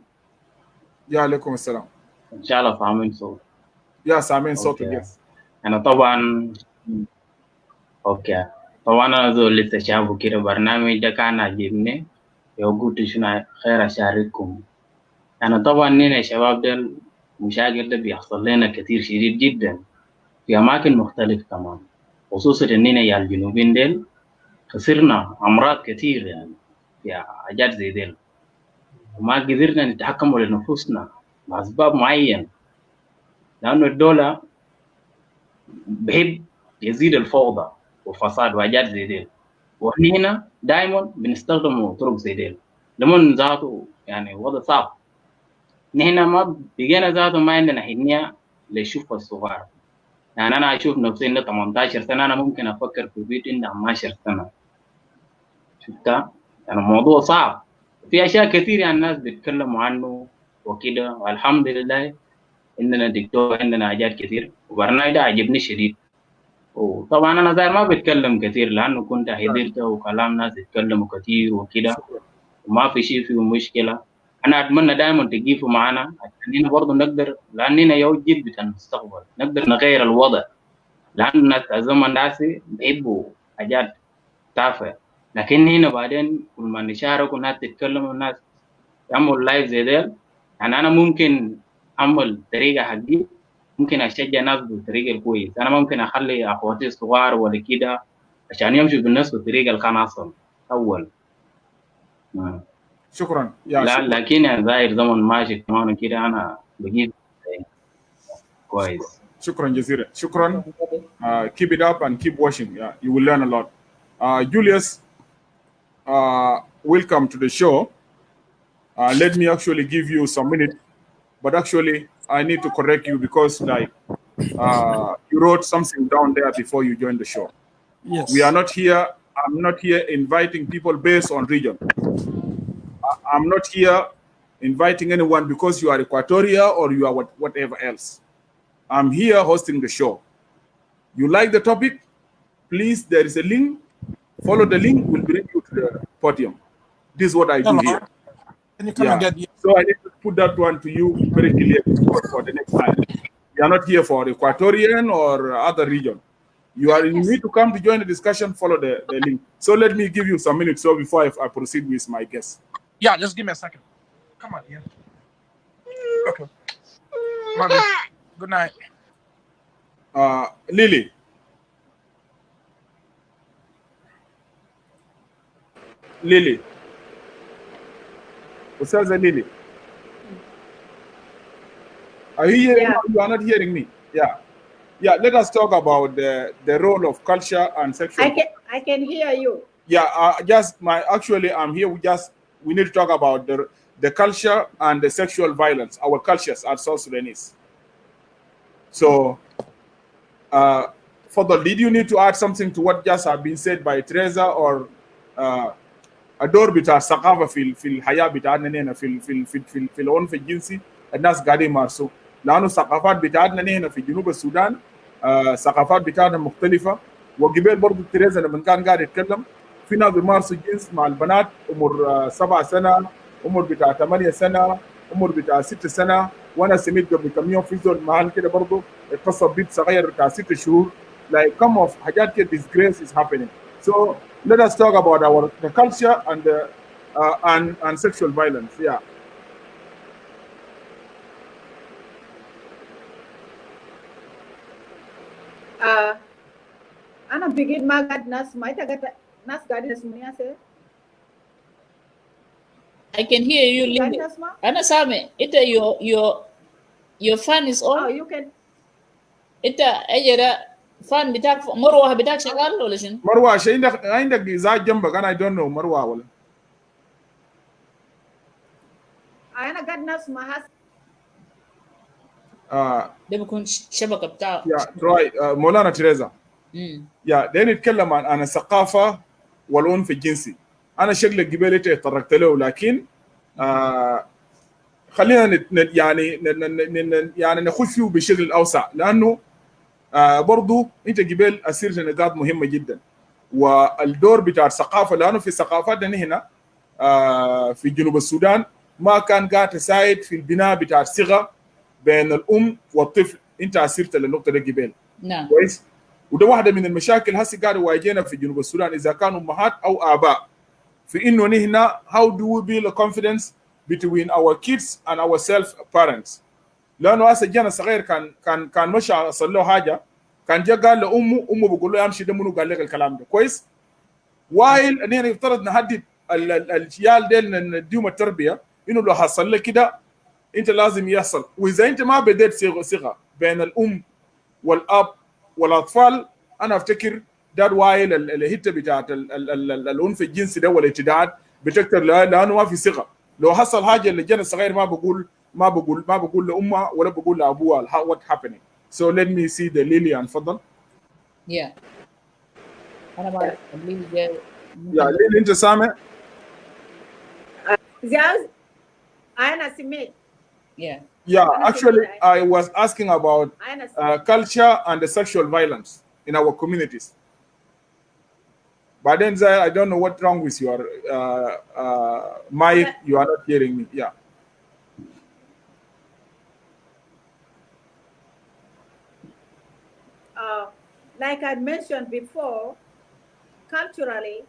Ya alaikum assalam. Inshallah فاهمين صوت. يا سامعين صوتك. Yes. أنا طبعا طبعا أنا زول لسه شاب كده برنامج ده كان عجبني يوجد شنو خير أشارككم. أنا طبعا هنا شباب ده مشاكل ده بيحصل لنا كثير شديد جدا في أماكن مختلفة كمان، خصوصا إننا يا الجنوبين ديل خسرنا أمراض كثير يعني في حاجات زي ديل، وما قدرنا نتحكم لنفوسنا بأسباب معينة، لأنه الدولة بحب يزيد الفوضى والفساد وحاجات زي ديل، وإحنا هنا دائما بنستخدموا طرق زي ديل لمن ذاته يعني وضع صعب. نحن ما بقينا ذاته ما عندنا حنية للشوفة الصغار. يعني أنا أشوف نفسي إني 18 سنة أنا ممكن أفكر في بيت إني 12 سنة. شفتها؟ يعني الموضوع صعب. في أشياء كثير يعني الناس بيتكلموا عنه وكده، والحمد لله عندنا دكتور عندنا حاجات كثير، وبرنامج ده عجبني شديد. وطبعا أنا زي ما بتكلم كثير لأنه كنت حضرته وكلام ناس يتكلموا كثير وكده، وما في شيء فيه مشكلة. أنا أتمنى دائما تجيبوا معنا عشان برضه نقدر، لأننا يوجد بتاع المستقبل نقدر نغير الوضع، لأن الناس الزمن داسي بيحبوا حاجات تافهة، لكن هنا بعدين كل ما نشارك والناس تتكلم والناس يعملوا لايف زي ده، يعني أنا ممكن أعمل طريقة حقي، ممكن أشجع ناس بالطريقة الكويس. أنا ممكن أخلي أخواتي الصغار ولا كده عشان يمشوا بالناس بالطريقة اللي كان أصلا أول. شكرا. لا شكرا. لكن ظاهر زمن ماشي كمان كده أنا بجيب كويس. شكرا جزيلا. شكرا. Keep it up and keep watching. Yeah, you will learn a lot. Julius, welcome to the show. Let me actually give you some minutes, but actually I need to correct you because like you wrote something down there before you joined the show. Yes. We are not here. I'm not here inviting people based on region. I'm not here inviting anyone because you are Equatoria or you are whatever else. I'm here hosting the show. You like the topic? Please, there is a link. Follow the link. We'll bring you to the podium. This is what I do here. Can you come and get you? So I need to put that one to you very clear for the next time. We are not here for Equatorian or other region. You need to come to join the discussion, follow the link. So let me give you some minutes so before I proceed with my guest. Yeah, just give me a second. Come on, yeah. Okay. Morbe. Good night. Lily. Ustaza Lily. Are you hearing me? You are not hearing me. Yeah. Yeah, let us talk about the role of culture and sexual. I can hear you. Yeah, I'm here. We need to talk about the culture and the sexual violence, our cultures as South Sudanese. So, Fadal, did you need to add something to what just have been said by Tereza or الدور بتاع الثقافة في الحياة بتاعتنا هنا في العنف الجنسي الناس قاعدين يمارسوه، لأنه الثقافات بتاعتنا هنا في جنوب السودان ثقافات بتاعتنا مختلفة. وقبل برضه تريزا لما كان قاعد يتكلم في ناس بيمارسوا الجنس مع البنات عمر 7 سنة، عمر بتاع 8 سنة، عمر بتاع 6 سنة. وأنا سمعت قبل كم يوم في زول محل كده برضه اتصل بنت صغير بتاع 6 شهور. Like come of حاجات كده disgrace is happening. So let us talk about the culture and the and sexual violence. Yeah. أنا بقيت ما قاعد ناس ما ناس قاعدين يسمعوني أسي. I can hear you, Linda. أنا سامع. إنت your fan is on. Oh, you can. إنت أجرا fan بتاعك مروة بتاعك شغال ولا شنو؟ مروة شيء عندك إزاج جنبك أنا I don't know مروة ولا. أنا قاعد نسمع ده بيكون شبكة بتاع مولانا تريزا. ده نتكلم عن الثقافة والعنف الجنسي. أنا شكل قبيلة تطرقت له، لكن خلينا يعني نخش فيه بشكل أوسع، لأنه برضو أنت قبل أسير نقاط مهمة جدا، والدور بتاع الثقافة، لأنه في ثقافتنا هنا في جنوب السودان ما كان قاعد تساعد في البناء بتاع الثقة بين الأم والطفل. أنت أسيرت للنقطة دي قبل. نعم. كويس. وده واحدة من المشاكل هسه قاعد واجهنا في جنوب السودان، إذا كانوا أمهات أو آباء، في إنه نحن how do we build a confidence between our kids and our self parents. لأنه هسه جانا صغير كان مشى أصل له حاجة، كان جا قال لأمه بقول له امشي، ده منو قال لك الكلام ده؟ كويس. وايل نحن يفترض نهدد العيال ديل، نديهم التربية إنه لو حصل لك كده أنت لازم يحصل. وإذا أنت ما بديت ثقة بين الأم والأب والأطفال، أنا أفتكر ده وايل الهتة بتاعت العنف الجنسي ده والاعتداءات بتكتر، لأنه ما في ثقة. لو حصل حاجة اللي جانا الصغير ما بقول لأمه ولا بقول لأبوه what happening. So let me see the Lily. تفضل. أنا بعرف ليلي جاي. ليلي أنت سامع؟ أنا سمعت. Actually, I was asking about culture and the sexual violence in our communities. But then I don't know what's wrong with your mic. You are not hearing me. Like I mentioned before, culturally,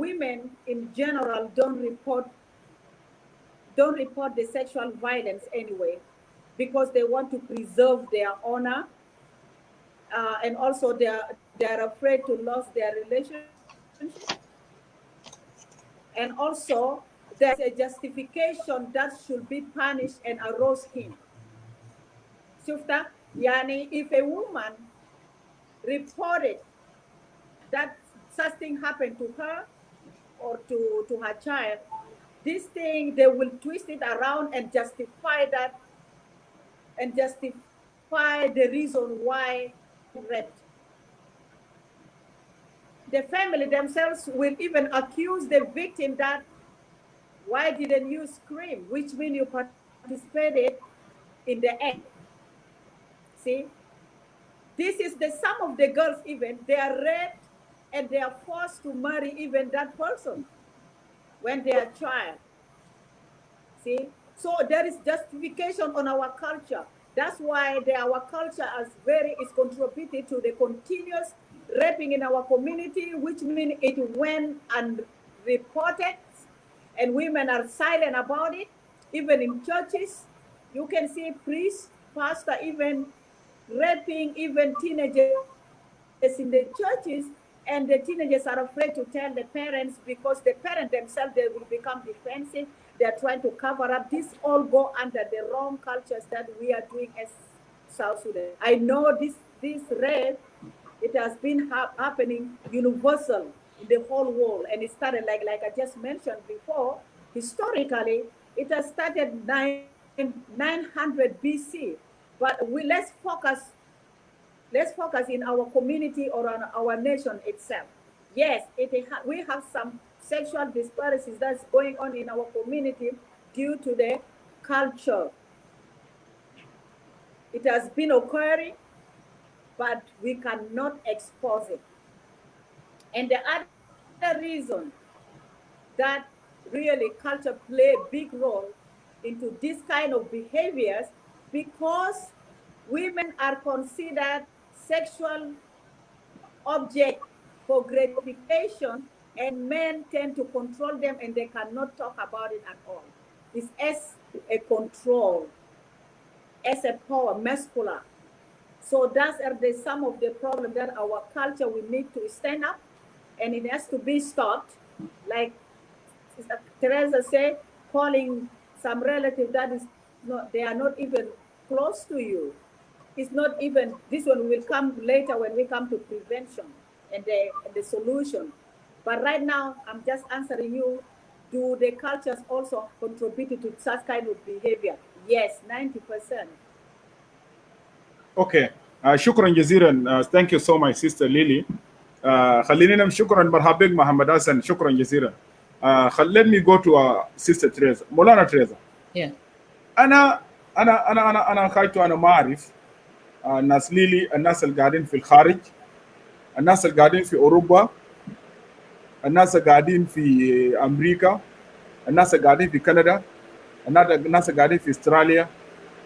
women in general don't report the sexual violence anyway, because they want to preserve their honor, and also they're afraid to lose their relationship, and also there's a justification that should be punished and a raw skin. Shufta, yani if a woman reported that such thing happened to her or to her child, this thing, they will twist it around and justify that, and justify the reason why raped. The family themselves will even accuse the victim that, why didn't you scream? Which means you participated in the act. See, this is some of the girls even, they are raped and they are forced to marry even that person when they are a child. See, so there is justification on our culture. That's why our culture is contributed to the continuous raping in our community, which means it went unreported and women are silent about it. Even in churches, you can see priests, pastor even raping even teenagers in the churches, and the teenagers are afraid to tell the parents because the parents themselves, they will become defensive. They're trying to cover up. This all go under the wrong cultures that we are doing as South Sudan. I know this rape, it has been happening universal in the whole world, and it started like I just mentioned before. Historically, it has started 900 BC, but let's focus in our community or on our nation itself. Yes, we have some sexual disparities that's going on in our community due to the culture. It has been occurring, but we cannot expose it. And the other reason that really culture play a big role into this kind of behaviors, because women are considered sexual object for gratification, and men tend to control them and they cannot talk about it at all. It's as a control, as a power, muscular. So that's some of the problems that our culture will need to stand up, and it has to be stopped. Like Tereza said, calling some relative that is not, they are not even close to you. It's not even, this one will come later when we come to prevention and the solution. But right now, I'm just answering you do the cultures also contribute to such kind of behavior? Yes, 90%. Okay. شكرا جزيلا. Thank you so much sister Lily. خلينا نمشي. شكرا مرحبا بك محمد حسن. شكرا جزيلا. Let me go to sister Tereza. مولانا Tereza. Yeah. أنا خايتو أنا ما أعرف الناس ليلي، الناس اللي قاعدين في الخارج، الناس اللي قاعدين في أوروبا، الناس اللي قاعدين في أمريكا، الناس اللي قاعدين في كندا، الناس اللي قاعدين في استراليا.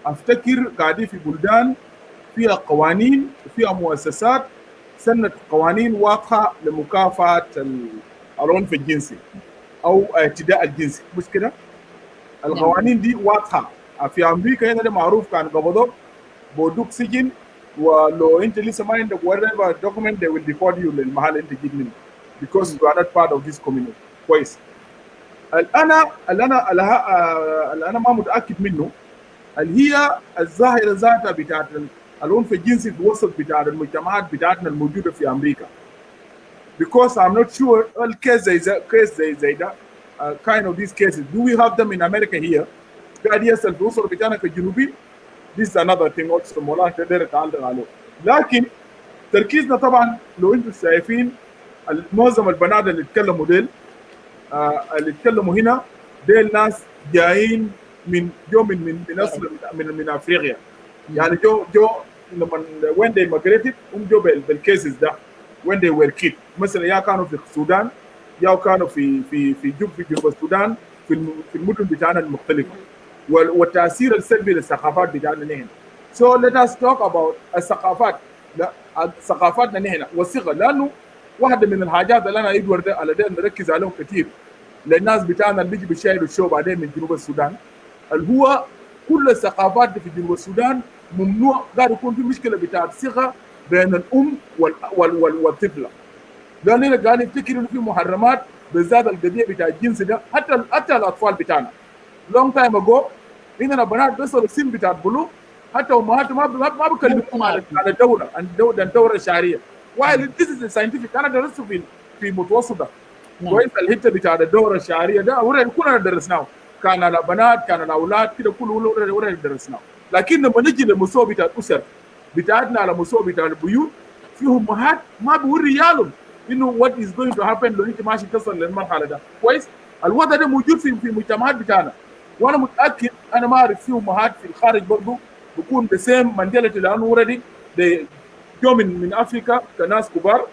أفتكر قاعدين في بلدان فيها قوانين وفيها مؤسسات سنت قوانين واضحة لمكافحة العنف الجنسي أو اعتداء الجنسي، مش كده؟ القوانين دي واضحة. في أمريكا هنا ده معروف، كان قبضوك بودوك سجن، ولو أنت لسه ما عندك whatever document they will deport you للمحل اللي أنت جيت منه because you are not part of this community. كويس. اللي أنا ما متأكد منه اللي هي الظاهرة ذاتها بتاعت العنف الجنسي في وسط بتاع المجتمعات بتاعتنا الموجودة في أمريكا. Because I'm not sure الكيس زي ده kind of these cases do we have them in America here؟ قاعد يسأل في الأسر بتاعنا كجنوبي. This is another thing also مولانا تقدر تعلق عليه. لكن تركيزنا طبعا لو انتم شايفين معظم البنات اللي اتكلموا اللي اتكلموا هنا ديل ناس جايين من اصل من افريقيا. يعني جو لما when they migrated جو بالكيسز ده when they were kids. مثلا يا كانوا في السودان يا كانوا في جنوب السودان في المدن بتاعنا المختلفه، والتاثير السلبي للثقافات بتاعنا هنا. So let us talk about الثقافات. لا ثقافاتنا هنا والصيغه، لانه واحده من الحاجات اللي انا ادوار ده على ده نركز عليهم كثير للناس بتاعنا اللي بيجي بيشاهدوا الشو بعدين من جنوب السودان، اللي هو كل الثقافات في جنوب السودان ممنوع، قاعد يكون في مشكله بتاعت صيغه بين الام والطفله. لاننا قاعد نفتكر انه في محرمات بالذات القضيه بتاع الجنس ده. حتى الاطفال بتاعنا لونج تايم اجو عندنا بنات بيصلوا السن بتاع البلوغ، حتى امهاتهم ما بيكلموهم عن الدوره الشهريه. وايل ذيس از ساينتفك. انا درست في متوسطه كويس الحته بتاع الدوره الشهريه ده كلنا درسناه، كان على بنات كان على اولاد كده كله درسناه. لكن لما نجي للمستوى بتاع الاسر بتاعتنا على مستوى بتاع البيوت، في امهات ما بيوري ريالهم انه وات از جوينج تو هابن لو انت ماشي تصل للمرحله ده. كويس. الوضع ده موجود في المجتمعات بتاعنا، وانا متاكد انا ما اعرف في امهات في الخارج برضه بكون بسيم منتاليتي، لانه اوريدي جو من افريقيا كناس كبار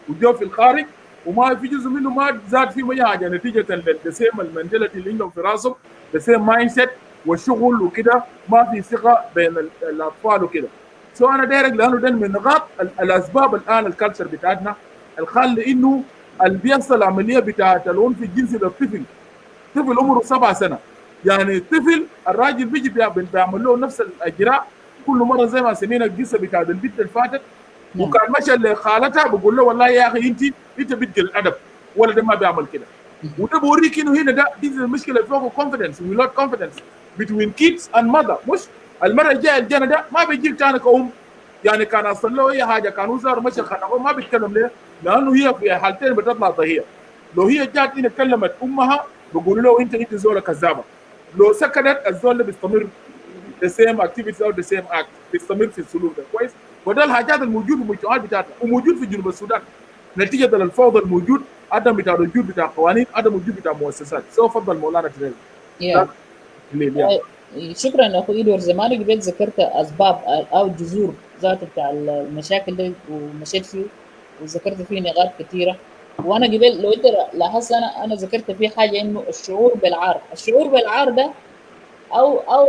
وجو في الخارج وما في جزء منه ما زاد فيه اي حاجه نتيجه للسيم المنتاليتي اللي عندهم في راسهم، السيم مايند سيت والشغل وكده، ما في ثقه بين الاطفال وكده. سو انا دايرك لانه ده من نقاط الاسباب الان الكالتشر بتاعتنا الخلي انه اللي بيحصل عمليه بتاعت العنف الجنسي للطفل، طفل عمره 7 سنة، يعني طفل الراجل بيجي بيعمل له نفس الاجراء كل مره زي ما سمينا القصه بتاعت البنت اللي فاتت. وكان مشى لخالتها بقول له والله يا اخي انت بنت الادب، ولا ده ما بيعمل كده. وده بوريك انه هنا ده دي المشكله فوق confidence without confidence between kids and mother. مش المره الجايه الجنه ده ما بيجيك ثاني كأم، يعني كان اصلا له اي حاجه كان وزار مشى خنقه ما بيتكلم ليه؟ لانه هي في حالتين بتطلع ضحيه. لو هي جات هنا كلمت امها بقول له انت زوله كذابه، لو سكتت الزول ده بيستمر the same activities او the same act، بيستمر في السلوك ده. كويس. وده الحاجات الموجوده في المجتمعات بتاعتنا وموجود في جنوب السودان نتيجه للفوضى الموجود، عدم بتاع الوجود بتاع قوانين، عدم وجود بتاع مؤسسات. سو تفضل مولانا تريزا. شكرا اخوي ادوار. زمان قبل ذكرت اسباب او جذور ذات بتاع المشاكل دي ومشيت فيه وذكرت فيه نقاط كثيره. وانا قبل لو انت لاحظت انا ذكرت فيه حاجه انه الشعور بالعار ده او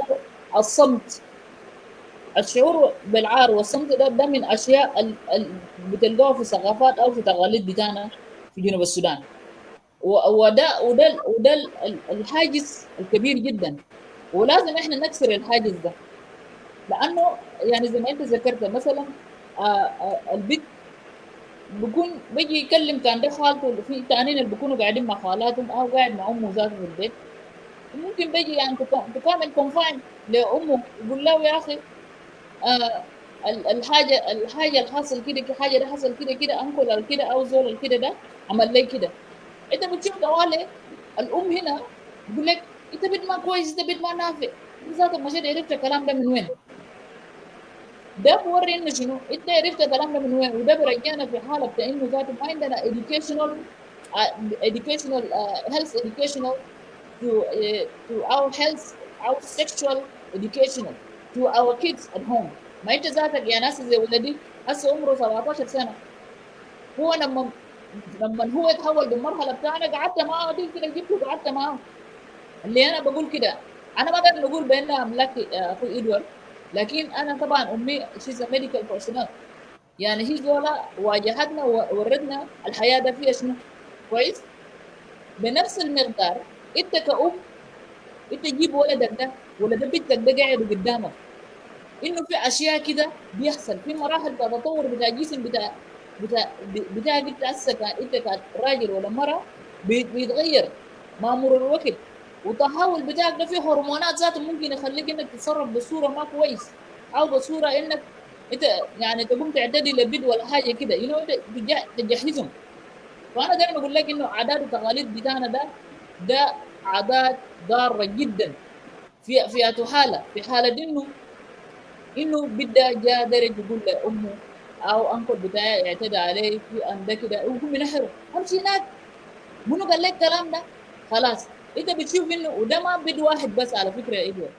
الصمت. الشعور بالعار والصمت ده من اشياء بتلقوها في ثقافات او في تقاليد بتاعنا في جنوب السودان. وده الحاجز الكبير جدا، ولازم احنا نكسر الحاجز ده. لانه يعني زي ما انت ذكرت مثلا البنت بيكون بيجي يكلم كان ده خالته، في ثانيين اللي بيكونوا قاعدين مع خالاتهم او قاعد مع امه ذاته في البيت، ممكن بيجي يعني تكامل كونفاين لامه يقول له يا اخي الحاجه اللي حصل كده، حاجه ده حصل كده انكل كده او زول كده ده عمل لي كده. انت بتشوف طوالي الام هنا بقول لك انت بنت ما كويس، انت بنت ما نافع، انت ذاتك مشيت عرفت الكلام ده من وين؟ ده بوري انه شنو؟ انت عرفت الكلام ده من وين؟ وده بيرجعنا في حاله بتاع انه ذاته ما عندنا educational health educational to our health, our sexual educational to our kids at home. ما انت ذاتك يا ناس زي ولدي هسه عمره 17 سنه، هو لما هو يتحول بالمرحله بتاعنا قعدت معاه دي كده، جبته وقعدت معاه. اللي انا بقول كده، انا ما بقدر نقول بانها املاك اخوي ادوارد، لكن انا طبعا امي شيز ميديكال بيرسونال، يعني هي زولا واجهتنا ووردنا الحياه ده فيها شنو كويس. بنفس المقدار انت كأم انت تجيب ولدك ده ولا ده بنتك ده قاعد قدامك، انه في اشياء كده بيحصل في مراحل بتاع تطور بتاع الجسم بتاع انت هسه انت كراجل ولا مره بيتغير مع مرور الوقت، والتحول بتاعك ده فيه هرمونات ذاته ممكن يخليك انك تتصرف بصوره ما كويس، او بصوره انك انت يعني تقوم تعتدي لبيد ولا حاجه كده انت تجهزهم. فانا دايما اقول لك انه عادات وتقاليد بتاعنا ده عادات ضاره جدا في حاله، في حاله انه بدا جاء درج يقول لامه او انكل بتاعي اعتدى عليه في ان ده كده وهم نحره امشي هناك، منو قال لك الكلام ده؟ خلاص انت بتشوف انه وده ما بد واحد بس على فكره يا ادوارد،